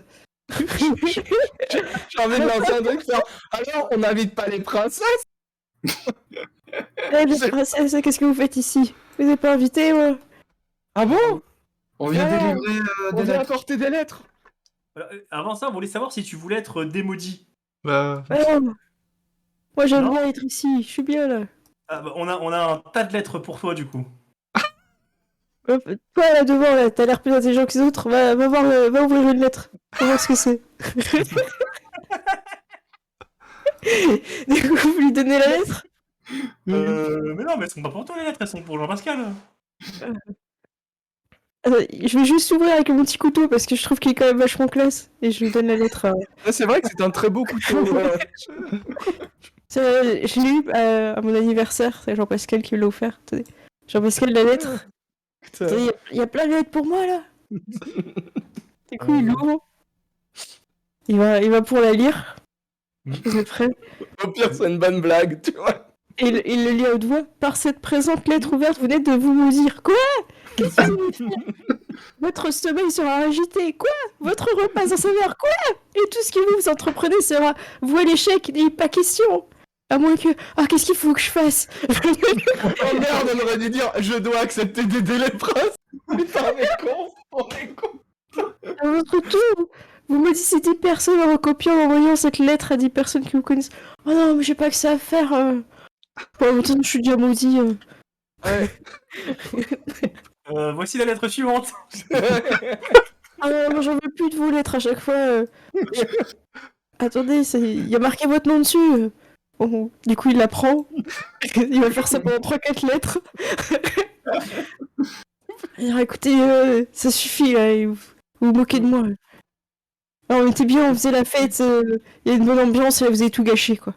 J'ai envie de lancer un truc, faire, alors on n'invite pas les princesses. Eh, les princesses, qu'est-ce que vous faites ici? Vous n'êtes pas invités, ouais. Ah bon? On vient Ouais, délivrer On des vient lettres. apporter des lettres. Avant ça, on voulait savoir si tu voulais être démaudit. Bah, Ah non. Moi, j'aime Non. bien être ici, je suis bien là. Ah, bah, on a un tas de lettres pour toi, du coup. Hop, toi là devant, là, t'as l'air plus intelligent que les autres, va voir, va ouvrir une lettre. Va voir ce que c'est. Du coup, vous lui donnez la lettre? Mais non, mais elles sont pas pour toi, les lettres, elles sont pour Jean-Pascal. Attends, je vais juste ouvrir avec mon petit couteau parce que je trouve qu'il est quand même vachement classe. Et je lui donne la lettre. C'est vrai que c'est un très beau couteau. Je l'ai eu à mon anniversaire, c'est Jean-Pascal qui me l'a offert. Attendez. Jean-Pascal, la lettre. Attendez, il y a plein de lettres pour moi là. Du coup, il l'ouvre. Il va pour la lire. Vous êtes prêts? Au pire, c'est une bonne blague, tu vois. Et il le lit à haute voix. Par cette présente lettre ouverte, vous venez de vous maudire. Quoi? Qu'est-ce que vous voulez faire? Votre sommeil sera agité. Quoi? Votre repas en saveur. Quoi? Et tout ce que vous entreprenez sera voué à l'échec. Il n'est pas question. À moins que... Ah, qu'est-ce qu'il faut que je fasse? Oh merde, on aurait dû dire, je dois accepter d'aider les princes. Putain, on est con. À votre tour, vous maudissez 10 personnes en recopiant en envoyant cette lettre à 10 personnes qui vous connaissent. Oh non, mais j'ai pas que ça à faire. Bon, maintenant, je suis déjà maudit. Ouais. Voici la lettre suivante. Ah non, moi, j'en veux plus de vos lettres à chaque fois. Attendez, il y a marqué votre nom dessus. Bon, du coup, il la prend. Il va faire ça pendant 3-4 lettres. Alors, écoutez, ça suffit, là, vous vous moquez de moi. Alors, on était bien, on faisait la fête, il y a une bonne ambiance, et là, vous avez tout gâché, quoi.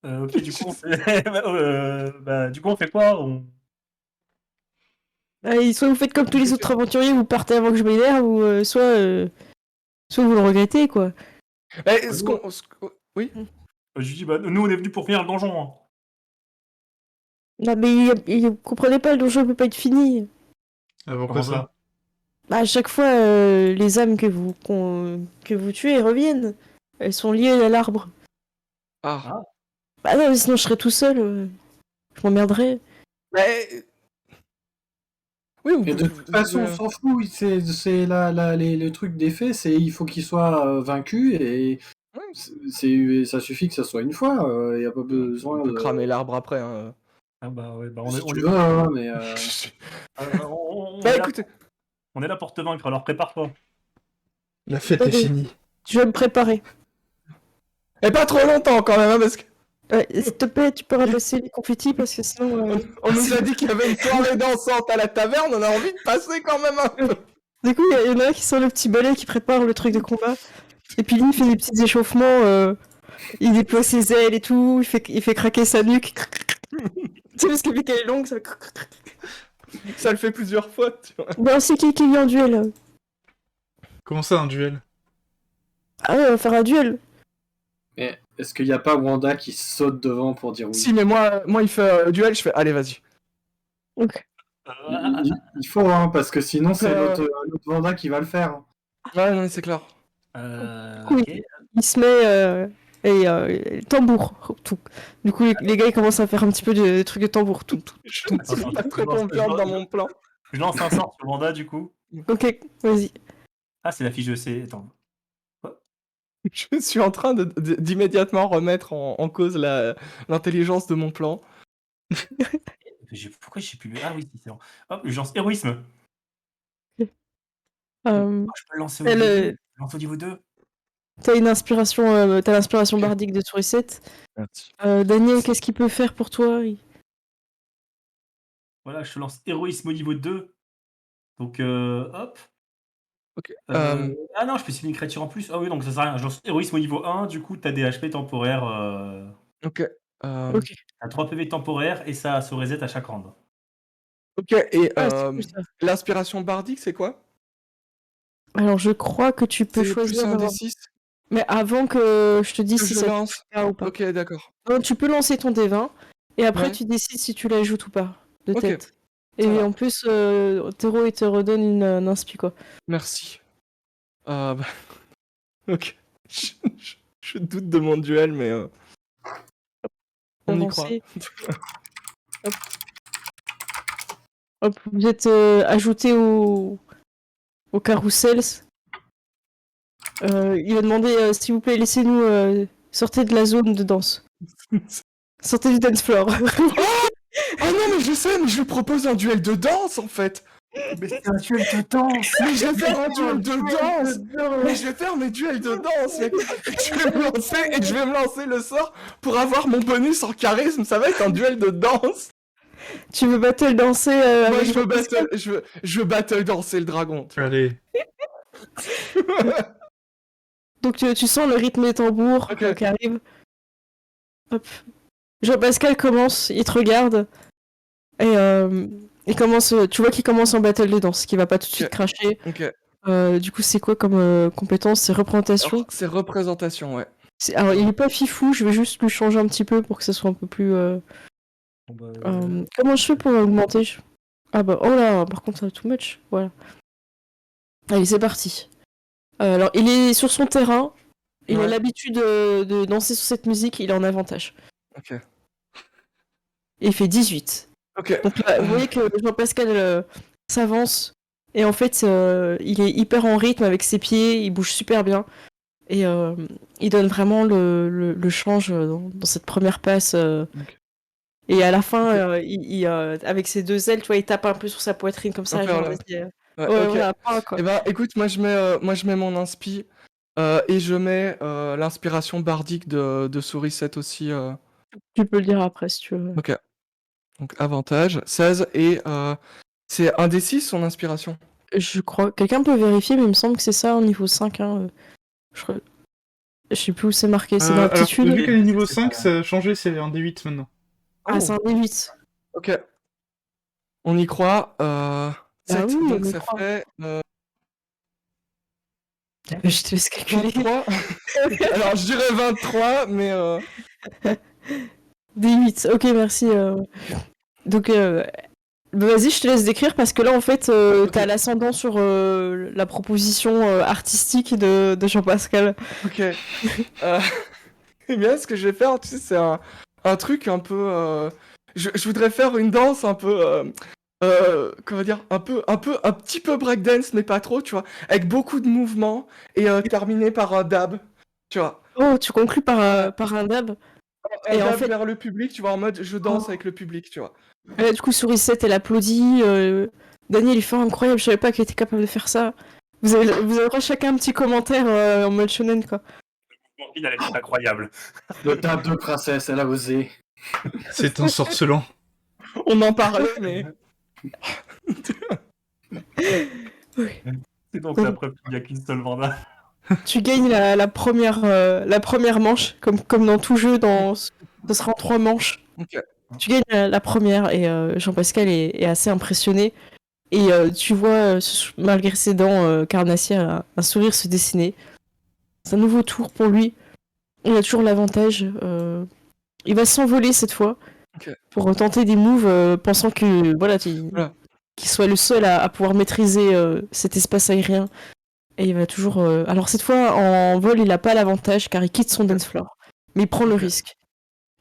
Ok, du coup, on fait... du coup, on fait quoi? Allez, soit vous faites comme tous les autres aventuriers, vous partez avant que je m'énerve, ou soit vous le regrettez, quoi. Eh, oui. Je lui dis, bah, nous, on est venus pour finir le donjon. Hein. Non, mais vous comprenez pas, le donjon peut pas être fini. ah, pourquoi Comment ça? ça? Bah, à chaque fois, les âmes que vous tuez reviennent. Elles sont liées à l'arbre. Ah. Bah non, mais sinon je serais tout seul. Je m'emmerderais. Mais... Oui, Et de toute façon, on s'en fout. C'est le truc des faits, c'est il faut qu'il soit vaincu et ça suffit que ça soit une fois. Il n'y a pas besoin on peut de cramer l'arbre après. Hein. Ah bah ouais, bah Si on tu est veux, hein, mais Bah est là, écoutez, on est là pour te vaincre, alors prépare-toi. La fête est finie. Je vais me préparer. et pas trop longtemps quand même, hein, parce que S'il te plaît, tu peux ramasser les confettis parce que sinon. on nous a dit qu'il y avait une soirée dansante à la taverne, on a envie de passer quand même un peu. Du coup, il y en a un qui sort le petit balai qui prépare le truc de combat. Et puis lui, il fait des petits échauffements, il déploie ses ailes et tout, il fait craquer sa nuque. Tu sais, parce que vu qu'elle est longue, ça... Ça le fait plusieurs fois, tu vois. Bon, c'est qui vient en duel? Comment ça, un duel? Ah ouais, on va faire un duel. Mais est-ce qu'il n'y a pas Wanda qui saute devant pour dire oui? Si, mais moi il fait duel, je fais allez, vas-y. Ok. Il faut, hein, parce que sinon c'est Euh. l'autre Wanda qui va le faire. Ouais, non, mais c'est clair. Oui. Ok. Il se met tambour, tout. Du coup, les gars, ils commencent à faire un petit peu de trucs de tambour, tout. Je suis pas très confiante dans mon plan. Je lance un sort sur Wanda du coup. Ok, vas-y. Ah, c'est la fiche de C. Attends. Je suis en train d'immédiatement remettre en cause l'intelligence de mon plan. Pourquoi j'ai plus. Ah oui, c'est bon. Hop, je lance héroïsme. Euh, Je peux le lancer au elle, niveau 2. euh, Je lance au niveau 2. T'as l'inspiration Ok. bardique de Sourisette. Merci. Daniel, qu'est-ce qu'il peut faire pour toi? Voilà, je te lance héroïsme au niveau 2. Donc, hop. Ok. Ah non, je peux cibler une créature en plus. Ah oui, donc ça sert à rien. Je lance héroïsme au niveau 1. Du coup, t'as des HP temporaires. Ok. Ok. T'as 3 PV temporaires et ça se reset à chaque round. Ok, et Ah, c'est cool, ça. l'inspiration bardique, c'est quoi? Alors, je crois que tu peux C'est plus choisir un d'avoir... D6 Mais avant que je te dise que si je ça lance. te ou pas. Ok, d'accord. Non, tu peux lancer ton D20 et après Ouais. tu décides si tu l'ajoutes ou pas de Ok, tête. ça Et va. en plus, Théro, il te redonne une inspi, quoi. Merci. Bah, ok. Je doute de mon duel, mais on y croit. Avancez. Hop, vous êtes ajouté au carrousel. Il va demander, s'il vous plaît, laissez-nous sortir de la zone de danse. Sortez du dance floor. Oh non, mais je sais, mais je lui propose un duel de danse en fait. Mais c'est un duel de danse. Mais je vais faire un duel de danse. Mais je vais faire mes duels de danse, mec. Je vais me lancer le sort pour avoir mon bonus en charisme. Ça va être un duel de danse. Tu veux battle danser Moi, avec je veux Jean-Pascal je veux battle danser le dragon. Tu vois. Allez. Donc tu sens le rythme des tambours Ok. qui arrive. Hop. Jean-Pascal commence, il te regarde et il commence. Tu vois qu'il commence en battle de danse, qu'il va pas tout de suite cracher. Ok. Du coup, c'est quoi comme compétence? C'est représentation. Alors, c'est représentation, ouais. Alors, il est pas fifou, je vais juste lui changer un petit peu pour que ça soit un peu plus. Comment je fais pour augmenter? Ah bah, oh là, par contre, ça va too much. Voilà. Allez, c'est parti. Alors, il est sur son terrain. Il a Ouais. l'habitude de danser sur cette musique, il est en avantage. Ok. Et il fait 18. Ok. Donc là, vous voyez que Jean-Pascal s'avance. Et en fait, il est hyper en rythme avec ses pieds, il bouge super bien. Et il donne vraiment le change dans cette première passe. Ok. Et à la fin, avec ses deux ailes, tu vois, il tape un peu sur sa poitrine comme ça. Ok, Genre, voilà. vas-y, Ouais, ouais, ok. voilà, pas, quoi. Eh ben, écoute, moi je mets mon inspi et je mets l'inspiration bardique de Sourisette aussi. Tu peux le dire après si tu veux. Ok. Donc avantage 16 et c'est un D6 son inspiration. Je crois. Quelqu'un peut vérifier, mais il me semble que c'est ça au niveau 5. Hein. Je sais plus où c'est marqué. C'est dans Alors, l'aptitude. vu qu'elle est niveau C'est 5, ça. ça a changé, c'est un D8 maintenant. Ah, c'est un D8. Ok. On y croit. 7, oui, donc on y ça croit. fait Je te laisse calculer. 23. Alors je dirais 23, mais D8. Ok, merci. Donc, vas-y, je te laisse décrire parce que là, en fait, t'as l'ascendant sur la proposition artistique de Jean-Pascal. ok. Eh bien, ce que je vais faire, tu sais, c'est un truc un peu. Je voudrais faire une danse un peu. Comment dire, un petit peu breakdance, mais pas trop, tu vois, avec beaucoup de mouvements et terminé par un dab, tu vois. Oh, tu conclus par un dab. Un Et en dab fait, vers le public, tu vois, en mode je danse avec le public, tu vois. du coup, Sourisette, elle applaudit. Daniel, il fait incroyable, je savais pas qu'il était capable de faire ça. Vous avez droit à chacun un petit commentaire en mode shonen, quoi. Il a l'air incroyable. Le dab de princesse, elle a osé. C'est un sorcelant. On en parlait, mais. C'est donc la preuve qu'il n'y a qu'une seule Vanda. Tu gagnes la première manche, comme dans tout jeu, ce sera en 3 manches. Ok. Tu gagnes la première et Jean-Pascal est assez impressionné. Et tu vois, malgré ses dents carnassières, un sourire se dessiner. C'est un nouveau tour pour lui. Il a toujours l'avantage. Il va s'envoler cette fois Ok. pour tenter des moves, pensant que voilà, qu'il soit le seul à pouvoir maîtriser cet espace aérien. Et il va toujours. Alors cette fois, en vol, il n'a pas l'avantage car il quitte son dance floor. Mais il prend le risque.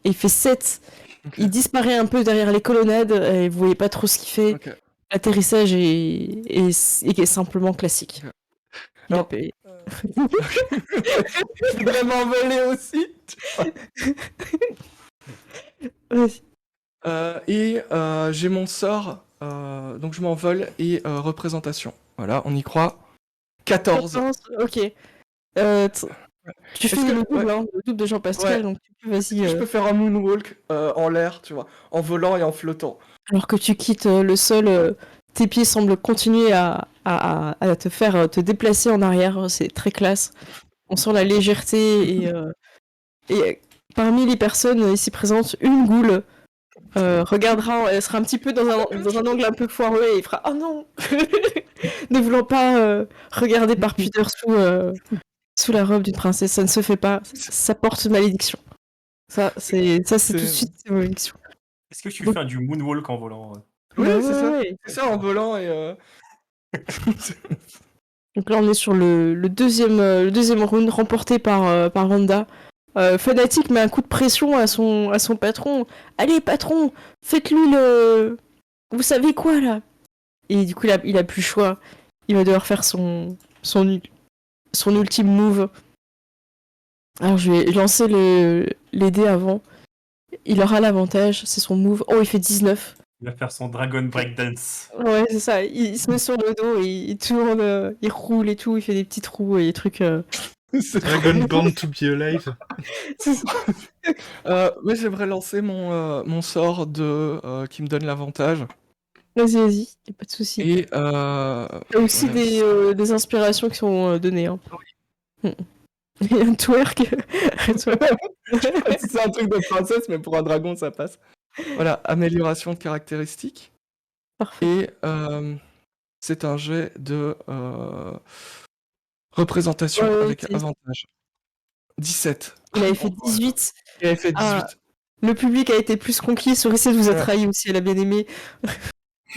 Et il fait 7. Ok. Il disparaît un peu derrière les colonnades et vous voyez pas trop ce qu'il fait. Ok. L'atterrissage est simplement classique. Ok. Il a Alors, payé. Je voudrais m'envoler aussi. Vas-y. Et j'ai mon sort, donc je m'envole et représentation. Voilà, on y croit. 14. Ok. Tu Est-ce fais que- le double, ouais. hein, le double de Jean-Pascal, Ouais. donc vas-y. Je peux faire un moonwalk en l'air, tu vois, en volant et en flottant. Alors que tu quittes le sol, tes pieds semblent continuer à te faire te déplacer en arrière. C'est très classe. On sent la légèreté et parmi les personnes ici présentes, une goule regardera, elle sera un petit peu dans un angle un peu foireux et il fera oh non, ne voulant pas regarder par pudeur sous la robe d'une princesse. Ça ne se fait pas. Ça porte malédiction. C'est tout de suite une malédiction. Est-ce que tu fais du moonwalk en volant? Oui, Bah c'est ça. ouais. C'est ça, en volant et... Donc là, on est sur le deuxième round remporté par Wanda. Fanatic met un coup de pression à son patron. Allez, patron, faites-lui le. Vous savez quoi là? Et du coup, il a plus le choix. Il va devoir faire son ultime move. Alors, je vais lancer les dés avant. Il aura l'avantage, c'est son move. Oh, il fait 19. Il va faire son Dragon Breakdance. Ouais, c'est ça. Il se met sur le dos et il tourne, il roule et tout. Il fait des petits trous et des trucs. Dragon Born to be Alive. Mais j'aimerais lancer mon sort qui me donne l'avantage. Vas-y, y a pas de souci. Et Il y a aussi voilà. des inspirations qui sont données. Hein. Il y a un twerk. C'est un truc de princesse, mais pour un dragon, ça passe. Voilà, amélioration de caractéristiques. Parfait. Et c'est un jet de représentation avec avantage. 17. Il avait fait 18. Il avait fait 18. Ah, le public a été plus conquis. Soricet vous a trahi aussi, elle a bien aimé.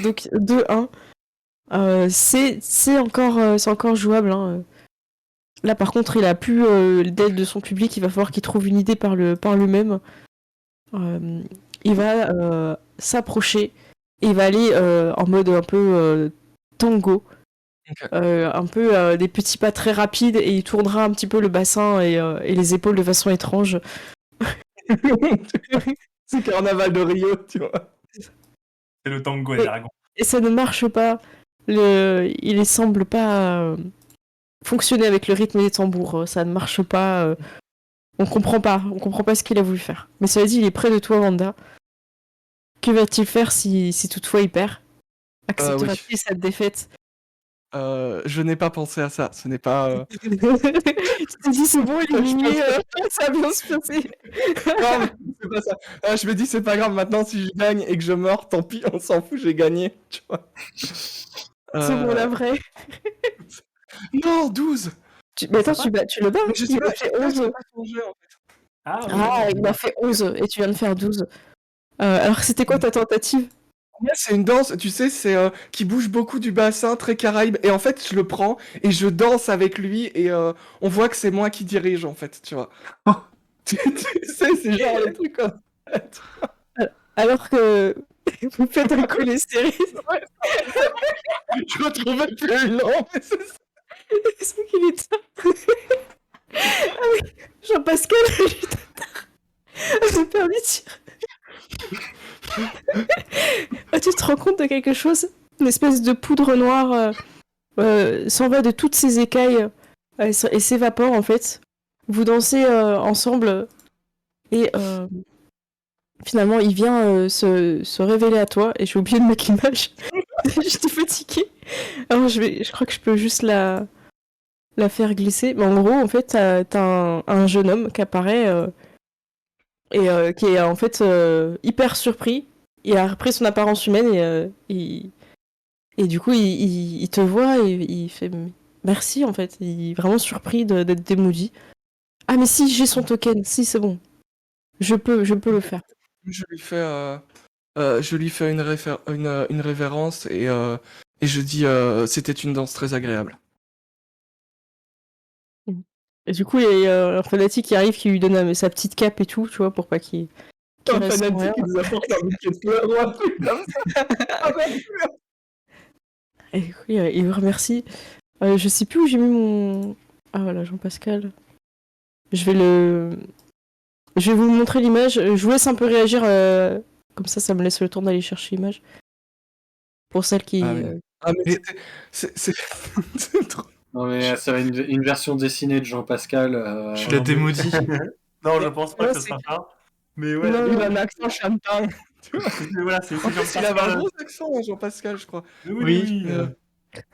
Donc 2-1. C'est encore jouable. Hein. Là, par contre, il a plus l'aide de son public. Il va falloir qu'il trouve une idée par lui-même. Il va s'approcher et il va aller en mode un peu tango. Okay. Un peu des petits pas très rapides et il tournera un petit peu le bassin et les épaules de façon étrange. C'est Carnaval de Rio, tu vois. C'est le tango des dragons. Et ça ne marche pas. Il ne semble pas fonctionner avec le rythme des tambours. Ça ne marche pas. On comprend pas ce qu'il a voulu faire. Mais cela dit, il est près de toi, Wanda. Que va-t-il faire si toutefois il perd? Acceptera-t-il cette défaite? Je n'ai pas pensé à ça. Ce n'est pas. Tu te dis c'est bon, il est minuit, ça va bien se passer. Non, c'est pas ça. Je me dis c'est pas grave. Maintenant, si je gagne et que je meurs, tant pis, on s'en fout, j'ai gagné. Tu vois. C'est bon, la vraie. Non, 12. Mais attends, tu le bats? Mais je sais il pas, a fait 11. pas changé, en fait. Ah, il a fait 11 et tu viens de faire 12. Alors c'était quoi ta tentative? Ouais, c'est une danse, tu sais, c'est qui bouge beaucoup du bassin, très caraïbe. Et en fait, je le prends et je danse avec lui et on voit que c'est moi qui dirige, en fait, tu vois. Tu sais, c'est genre le truc comme... Alors que vous faites un collet serré. Je retrouvais plus lent, mais c'est ça. C'est qu'il est tard. Ah oui, Jean-Pascal, j'ai perdu de tir. Tu te rends compte de quelque chose? Une espèce de poudre noire s'en va de toutes ces écailles et s'évapore en fait. Vous dansez ensemble et finalement il vient se révéler à toi et j'ai oublié de mettre l'image. J'étais fatiguée. Alors je crois que je peux juste la la faire glisser. Mais en gros, en fait, t'as un jeune homme qui apparaît et qui est en fait hyper surpris. Il a repris son apparence humaine et du coup, il te voit et il fait merci en fait. Il est vraiment surpris d'être démoudi. Ah mais si, j'ai son token. Si, c'est bon. Je peux le faire. Je lui fais une révérence et je dis c'était une danse très agréable. Et du coup, il y a un fanatique qui arrive qui lui donne sa petite cape et tout, tu vois, pour pas qu'il reste sans rien. nous apporte un bouquet de fleurs ou un truc comme ça. Et oui, il vous remercie. Je sais plus où j'ai mis mon... Ah voilà, Jean-Pascal. Je vais vous montrer l'image. Je vous laisse un peu réagir. Comme ça me laisse le temps d'aller chercher l'image. Pour celle qui... Ah, oui. Ah mais c'est trop... Non, mais ça va être une version dessinée de Jean-Pascal. Tu l'as démaudit. Non, je pense pas Ouais, que ce c'est sera ça. Mais ouais, Non, Il a un accent champagne. voilà, c'est En plus, il avait un Jean-Pascal. gros accent, Jean-Pascal, je crois. Oui. Euh,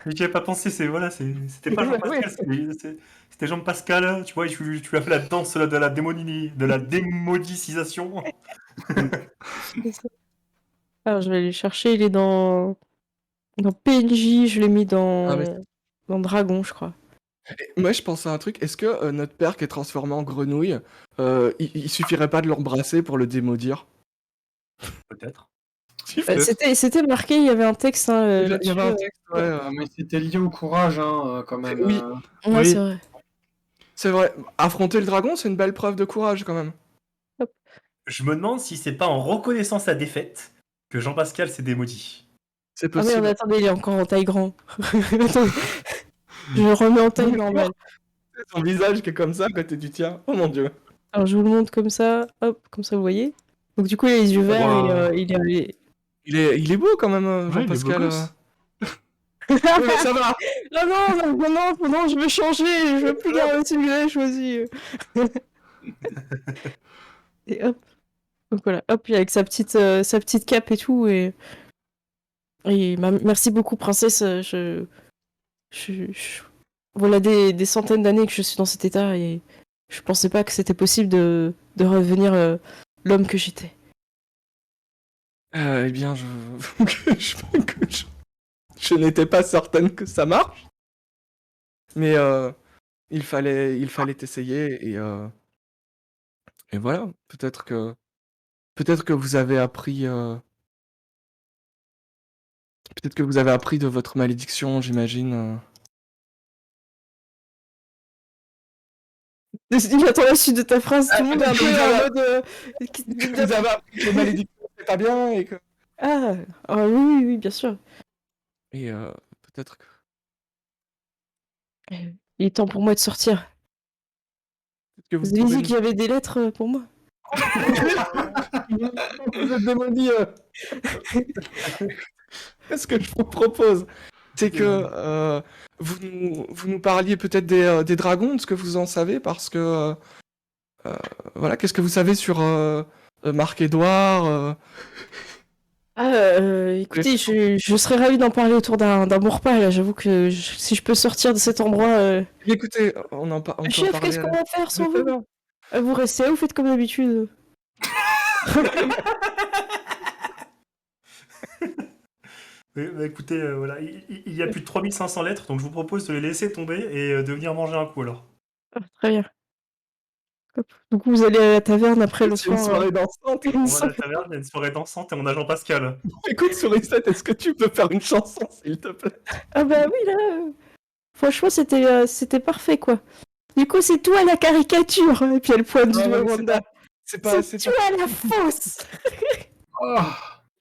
Mais j'y avais pas pensé, c'était pas Ouais, Jean-Pascal, c'était Jean-Pascal, tu vois, tu lui as fait la danse de la démodicisation. Alors, je vais aller chercher. Il est dans PNJ. Je l'ai mis Ah, mais... dans Dragon, je crois. Moi, je pense à un truc. Est-ce que notre père qui est transformé en grenouille, il suffirait pas de l'embrasser pour le démaudire? Peut-être. C'était marqué, il y avait un texte hein, Il y avait un là-dessus. texte, ouais. Ah, mais c'était lié au courage, hein, quand même. Oui. Ouais, Oui. c'est vrai. C'est vrai. Affronter le dragon, c'est une belle preuve de courage, quand même. Je me demande si c'est pas en reconnaissant sa défaite que Jean-Pascal s'est démaudit. C'est Ah merde, possible. attendez, il est encore en taille grand. Attendez. Je le remets en taille normale. C'est son visage qui est comme ça à côté du tien. Oh mon dieu. Alors je vous le montre comme ça, hop, comme ça vous voyez. Donc du coup il a les yeux verts Wow. et il est... Il est beau quand même, Ouais, il est beau Jean-Pascal. gosse. Oui, mais ça va. Non, je veux changer, je veux plus garder celui que j'avais choisi. Et hop. Donc voilà, hop, il est avec sa petite cape et tout et merci beaucoup princesse, voilà des centaines d'années que je suis dans cet état et je pensais pas que c'était possible de redevenir l'homme que j'étais. Eh bien, je n'étais pas certaine que ça marche. Mais il fallait essayer et voilà. Peut-être que vous avez appris. Peut-être que vous avez appris de votre malédiction, j'imagine. Il attend la suite de ta phrase, tout le monde est un peu en mode... Vous avez appris que les malédictions c'est pas bien et que. Ah, oui, bien sûr. Et peut-être que. Il est temps pour moi de sortir. Peut-être que Vous vous avez pouvez dit qu'il y avait des lettres pour moi? vous êtes démoli. Ce que je vous propose, c'est que vous nous parliez peut-être des dragons, de ce que vous en savez, parce que voilà, qu'est-ce que vous savez sur Marc-Édouard Écoutez, je serais ravie d'en parler autour d'un bon repas, là. J'avoue que si je peux sortir de cet endroit... Écoutez, on peut en Chef, parler qu'est-ce qu'on va faire sans tout à vous? l'heure. Vous restez là, vous faites comme d'habitude. Oui, bah écoutez, voilà, il y a plus de 3500 lettres, donc je vous propose de les laisser tomber et de venir manger un coup alors. Ah, très bien. Hop. Donc vous allez à la taverne après le C'est une soir. soirée dansante. On va à la taverne, il y a une soirée dansante et on a Jean-Pascal. Écoute, Sourisette, est-ce que tu peux faire une chanson, s'il te plaît? Ah bah oui, là... Franchement, c'était parfait, quoi. Du coup, c'est toi la caricature. Et puis elle pointe du Ah, doigt ouais, Wanda. C'est C'est toi la fausse.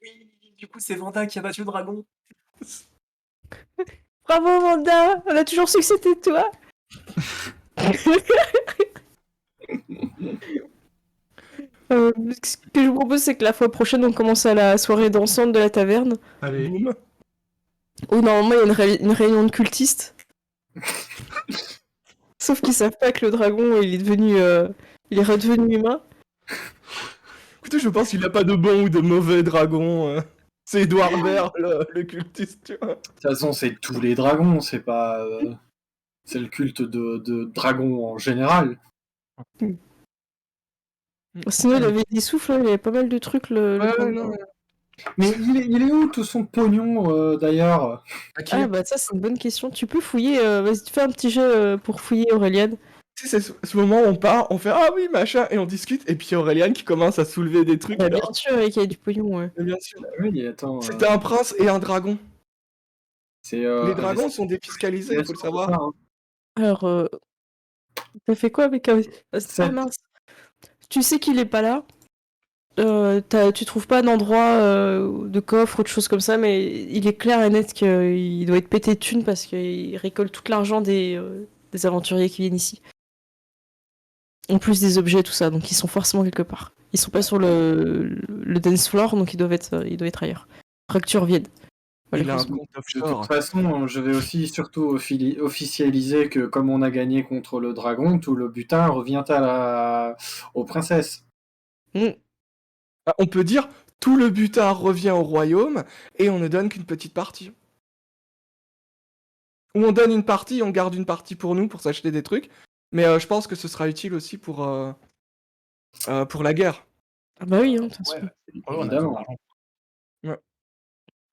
Oui, du coup c'est Vanda qui a battu le dragon. Bravo Wanda, on a toujours su que c'était toi. Ce que je vous propose, c'est que la fois prochaine, on commence à la soirée dansante de la taverne. Allez. Boum. Où normalement, il y a une réunion de cultistes. Sauf qu'ils savent pas que le dragon, il est redevenu humain. Écoutez, je pense qu'il n'a pas de bon ou de mauvais dragon. C'est Edouard Baird, le cultiste, tu vois. De toute façon, c'est tous les dragons, c'est pas c'est le culte de dragon en général. Sinon, il avait des souffles, il y avait pas mal de trucs. Ouais, non. Mais il est où tout son pognon d'ailleurs? À qui Ah, bah ça, c'est une bonne question. Tu peux fouiller. Vas-y, tu fais un petit jeu pour fouiller, Aureliane. Tu sais, c'est ce moment où on part, on fait ah oui, machin, et on discute, et puis Aureliane qui commence à soulever des trucs. Bah, et là, bien sûr, qu'il y a du pognon, ouais. bien sûr. Oui, attends. C'était un prince et un dragon. C'est Les dragons sont défiscalisés, il faut le savoir. Alors, t'as fait quoi avec un... Ah Sept. mince. Tu sais qu'il est pas là. Tu trouves pas d'endroit de coffre ou de choses comme ça, mais il est clair et net qu'il doit être pété de thunes parce qu'il récolte tout l'argent des aventuriers qui viennent ici. En plus des objets, tout ça, donc ils sont forcément quelque part. Ils sont pas sur le dance floor, donc ils doivent être ailleurs. Fracture vide. Voilà, Il a un grosso modo. compte De offshore. toute façon, je vais aussi surtout officialiser que comme on a gagné contre le dragon, tout le butin revient aux princesses. Ah, on peut dire tout le butin revient au royaume et on ne donne qu'une petite partie. Ou on donne une partie, on garde une partie pour nous pour s'acheter des trucs. Mais je pense que ce sera utile aussi pour la guerre. Ah bah oui, hein, de toute façon. Ouais, on a Évidemment. besoin d'argent. Ouais.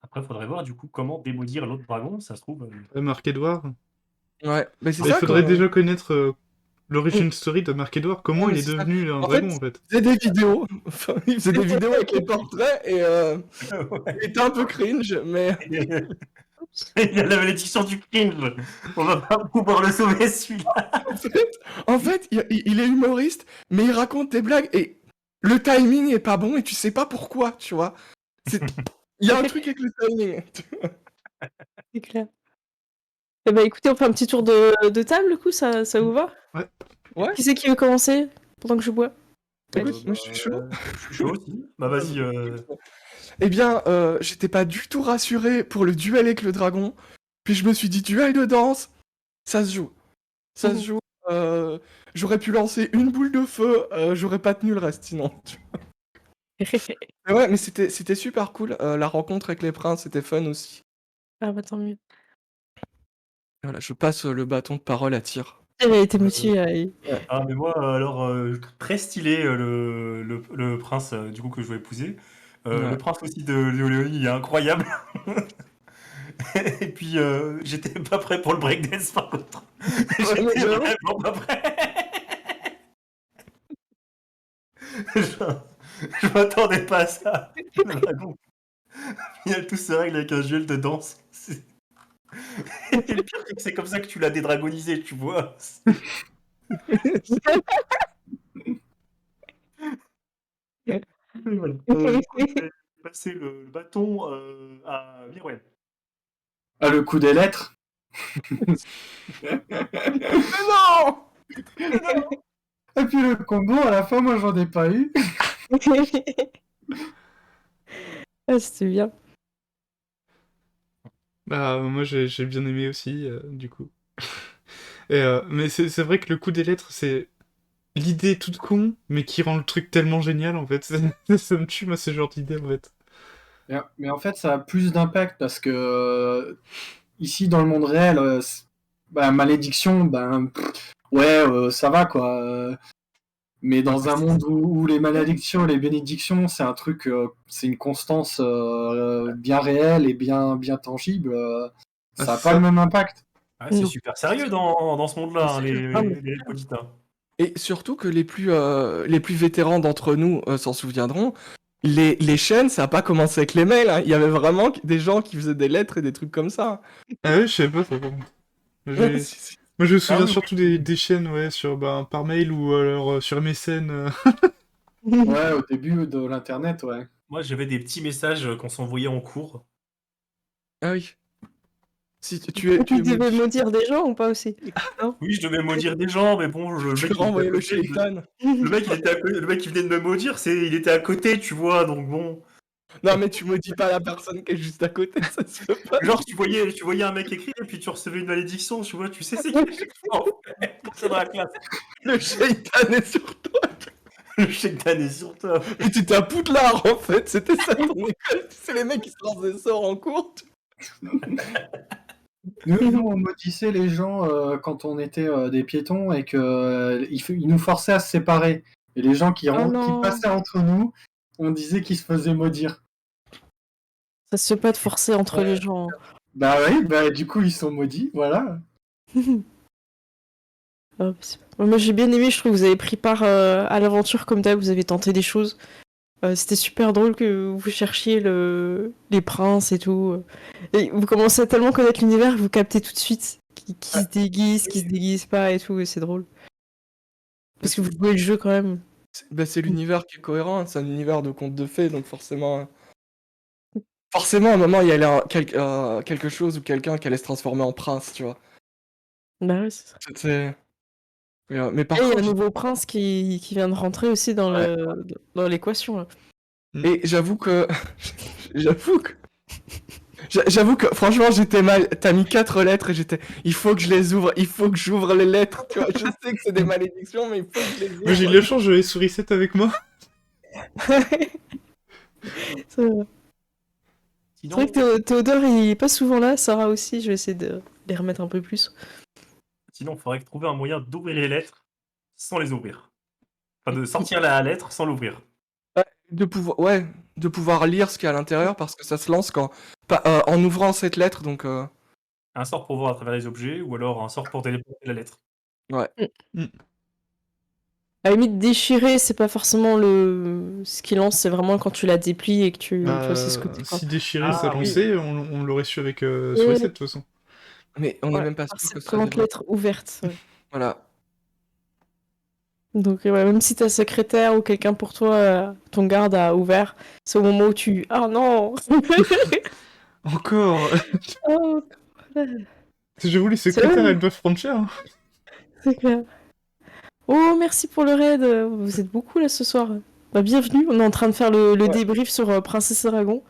Après, faudrait voir du coup comment démolir l'autre dragon, ça se trouve. Marc-Edouard. Ouais, mais c'est Il ça faudrait que- déjà connaître l'origin story de Marc-Edouard. Comment Ouais, il est c'est ça. devenu un En dragon, fait, en fait. Il faisait des vidéos. Enfin, il faisait des vidéos avec les portraits et Ouais. il était un peu cringe, mais Il a la malédiction du cringe. On va pas pouvoir le sauver celui-là. en fait, il est humoriste, mais il raconte des blagues et le timing est pas bon et tu sais pas pourquoi, tu vois. Il y a un truc avec le timing. C'est clair. Eh bah écoutez, on fait un petit tour de table, du coup, ça vous va? Ouais. Ouais. Qui c'est qui veut commencer pendant que je bois? Écoute, moi je suis chaud. Je suis chaud aussi. Bah vas-y. Eh bien, j'étais pas du tout rassuré pour le duel avec le dragon. Puis je me suis dit, duel de danse, ça se joue. Ça se joue. J'aurais pu lancer une boule de feu, j'aurais pas tenu le reste sinon. Mais ouais, mais c'était super cool. La rencontre avec les princes, c'était fun aussi. Ah bah tant mieux. Voilà, je passe le bâton de parole à Tyr. Elle a été motivée. Ah mais moi alors très stylé le prince du coup que je vais épouser. Ouais. Le prince aussi de Léonie il est incroyable. Et puis j'étais pas prêt pour le breakdance par contre. J'étais j'avoue. vraiment pas prêt. Je m'attendais pas à ça. Le dragon. Il a tous ses règles avec un duel de danse. Et le pire, c'est que c'est comme ça que tu l'as dédragonisé, tu vois. Voilà. Du coup, je vais passer le bâton à Mirwen. Ah, le coup des lettres. Mais non! Et puis le combo, à la fin, moi, j'en ai pas eu. Ah, c'était bien. Bah, moi, j'ai bien aimé aussi, du coup. Et, mais c'est vrai que le coup des lettres, c'est l'idée toute con, mais qui rend le truc tellement génial, en fait. Ça me tue, moi, ce genre d'idée, en fait. Mais en fait, ça a plus d'impact parce que ici, dans le monde réel, malédiction, ça va, quoi. Mais dans un monde où les malédictions, les bénédictions, c'est un truc, c'est une constance bien réelle et bien tangible, ça n'a pas le même impact. Ah, c'est super sérieux dans ce monde-là, hein, les Codita. Et surtout que les plus vétérans d'entre nous s'en souviendront, les chaînes, ça a pas commencé avec les mails, hein. Il y avait vraiment des gens qui faisaient des lettres et des trucs comme ça. Ah ouais, je sais pas, ça, par contre. Ouais, si. Moi, je me souviens oui. surtout des chaînes, ouais, par mail ou alors sur MSN. Ouais, au début de l'internet, ouais. Moi, j'avais des petits messages qu'on s'envoyait en cours. Ah oui. Si tu es Tu devais maudit, maudire des gens ou pas aussi? Oui, je devais maudire des gens, mais bon, le tu mec, peux renvoyer le il était à côté, shaitan. le mec, il était à côté, le mec qui venait de me maudire, il était à côté, tu vois, donc bon. Non mais tu maudis pas la personne qui est juste à côté, ça se fait pas. Genre, tu voyais un mec écrire et puis tu recevais une malédiction, tu vois, tu sais, c'est qui chaque fois, en fait, pour ça dans la classe. Le shaitan est sur toi. Le shaitan est sur toi. Et tu étais à Poudlard en fait, c'était ça ton école. C'est les mecs qui se lancent des sorts en cours. Nous, on maudissait les gens quand on était des piétons et qu'ils nous forçaient à se séparer. Et les gens qui Oh non, passaient entre nous, on disait qu'ils se faisaient maudire. ça se fait pas de forcer entre les gens. Bah oui, bah du coup ils sont maudits, voilà. Moi j'ai bien aimé, je trouve que vous avez pris part à l'aventure comme d'hab, vous avez tenté des choses. C'était super drôle que vous cherchiez les princes et tout. Et vous commencez à tellement connaître l'univers que vous captez tout de suite qui se déguise, qui se déguise pas et tout, et c'est drôle. Parce que vous jouez le jeu quand même. C'est l'univers qui est cohérent, c'est un univers de contes de fées, donc forcément, à un moment, il y a quelque chose ou quelqu'un qui allait se transformer en prince, tu vois. Bah ouais, c'est ça. Mais Et par il y a un contre, nouveau prince qui vient de rentrer aussi dans Ouais. dans l'équation. Là. et j'avoue que, j'avoue que, j'avoue que, franchement, j'étais mal. T'as mis 4 lettres et il faut que je les ouvre, il faut que j'ouvre les lettres, tu vois. Je sais que c'est des malédictions, mais il faut que je les Moi j'ai eu de ouvre. la chance, j'avais souris 7 avec moi. C'est vrai. C'est Sinon, vrai que Théodore il est pas souvent là, Sarah aussi, je vais essayer de les remettre un peu plus. sinon, il faudrait trouver un moyen d'ouvrir les lettres sans les ouvrir. Enfin, de sortir la lettre sans l'ouvrir. De pouvoir lire ce qu'il y a à l'intérieur parce que ça se lance en ouvrant cette lettre, donc Un sort pour voir à travers les objets, ou alors un sort pour téléporter la lettre. ouais. À la limite, déchirer, c'est pas forcément ce qui lance, c'est vraiment quand tu la déplies et que tu vois, c'est ce côté quoi. Si déchirer Ah, ça oui. lançait, on l'aurait su avec Et- souris 7 de toute façon. Mais on n'est Ouais, même pas par sûr que cette ce soit présente des lettre ouverte. Ouais. Voilà. Donc ouais, même si ta secrétaire ou quelqu'un pour toi, ton garde a ouvert, c'est au moment où tu... Ah non. Encore. Oh, J'avoue, les c'est secrétaires, vrai, elles peuvent prendre cher. Hein. c'est clair. Oh, merci pour le raid. Vous êtes beaucoup là ce soir. Bah, bienvenue. On est en train de faire le Ouais. débrief sur Princesse et Dragon,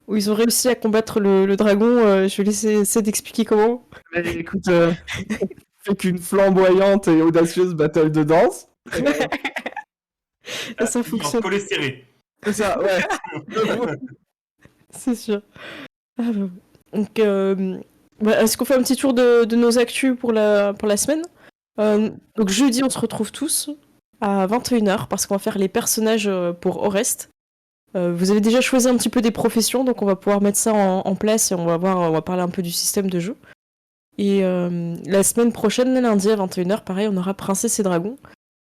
où ils ont réussi à combattre le dragon. Je vais laisser essayer d'expliquer comment. Mais écoute, fait qu'une flamboyante et audacieuse battle de danse. Et ça En fonctionne, collet serré. C'est ça, ouais. c'est sûr. Ah, bah, donc, est-ce qu'on fait un petit tour de nos actus pour la semaine? Donc jeudi, on se retrouve tous à 21h parce qu'on va faire les personnages pour Orest. Vous avez déjà choisi un petit peu des professions, donc on va pouvoir mettre ça en place et on va parler un peu du système de jeu. Et la semaine prochaine, lundi à 21h, pareil, on aura Princesse et Dragon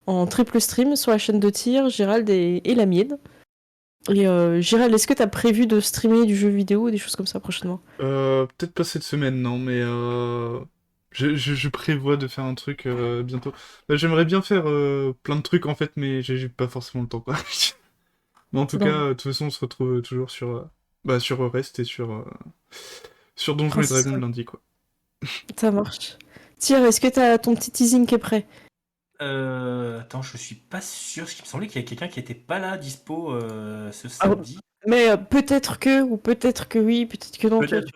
en triple stream sur la chaîne de tir, Gérald et la mienne. Et Gérald, est-ce que t'as prévu de streamer du jeu vidéo ou des choses comme ça prochainement? Peut-être pas cette semaine, non, mais je prévois de faire un truc bientôt. Bah, j'aimerais bien faire plein de trucs en fait, mais j'ai pas forcément le temps, quoi. Mais en tout Non. cas, de toute façon, on se retrouve toujours sur Rest et sur Donjons et Princesse, Dragons le lundi, quoi. ça marche. Tir, est-ce que t'as ton petit teasing qui est prêt? Attends, je suis pas sûr. Parce qu'il me semblait qu'il y avait quelqu'un qui était pas là, dispo ce Ah, samedi. mais peut-être que, ou peut-être que oui, peut-être que non. Peut-être,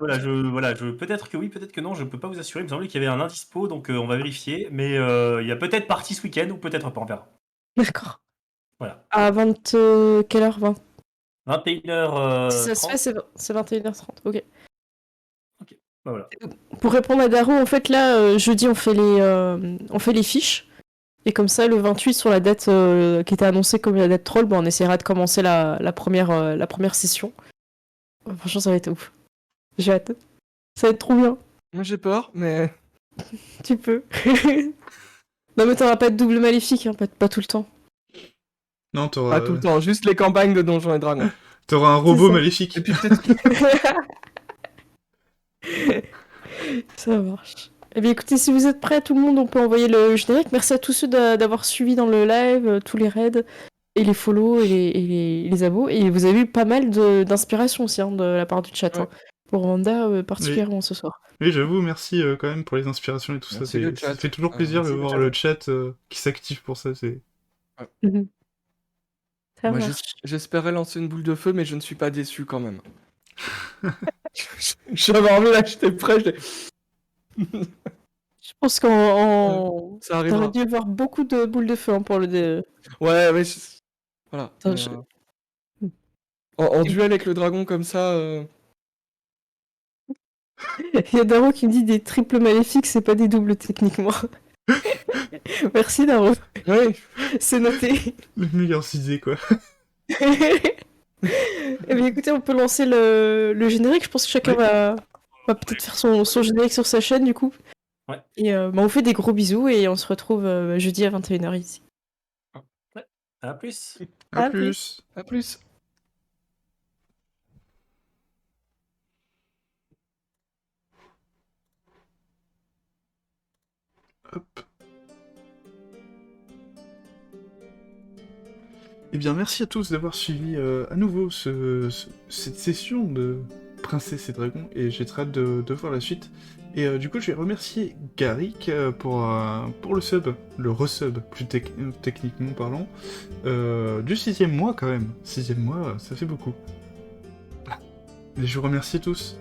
peut-être que oui, peut-être que non, je peux pas vous assurer. Il me semblait qu'il y avait un indispo, donc on va vérifier. Mais il y a peut-être partie ce week-end ou peut-être pas, on verra. D'accord. Voilà. À 20... quelle heure? 20 Si ça se 21h30. fait, c'est 21h30. Ok. Bah, voilà. Pour répondre à Darou, en fait, là, jeudi, on fait les fiches. Et comme ça, le 28, sur la date qui était annoncée comme la date troll, on essaiera de commencer la première session. Franchement, ça va être ouf. J'ai hâte. Ça va être trop bien. Moi j'ai peur, mais Tu peux. Non, mais t'auras pas de double maléfique, hein, pas tout le temps. Non, pas tout le temps, juste les campagnes de Donjons et Dragons. t'auras un robot ça. maléfique. Et puis peut-être Ça marche. Eh bien, écoutez, si vous êtes prêts, tout le monde, on peut envoyer le générique. Merci à tous ceux d'avoir suivi dans le live, tous les raids, et les follow, et les abos. Et vous avez eu pas mal d'inspiration aussi, hein, de la part du chat. Ouais. Hein. Pour Wanda, particulièrement ce soir. Oui, j'avoue, merci quand même pour les inspirations et tout ça. Merci le Ça chat. fait toujours plaisir de merci le voir chat. le chat qui s'active pour ça. Mhm. Ça Moi marche. j'espérais lancer une boule de feu, mais je ne suis pas déçu quand même. J'avais envie là, j'étais prêt. Je pense qu'en... Ça arrivera. T'aurais dû avoir beaucoup de boules de feu hein, pour le... Ouais, mais voilà. Attends, Mais, je- en duel avec le dragon comme ça, Il y a Daro qui me dit des triples maléfiques, c'est pas des doubles techniquement. Merci Daro, Ouais, c'est noté. Le meilleur idée, quoi. Eh bien écoutez, on peut lancer le générique. Je pense que chacun Oui. va peut-être faire son générique sur sa chaîne du coup. Ouais. Et bah, on fait des gros bisous et on se retrouve jeudi à 21h ici. À plus. À À plus. à plus. Hop. Eh bien, merci à tous d'avoir suivi à nouveau cette session de Princesse et Dragons, et j'ai très hâte de voir la suite. Et du coup, je vais remercier Garrick pour le sub, le resub, plus techniquement parlant, du 6ème mois quand même. 6ème mois, ça fait beaucoup. Et je vous remercie tous.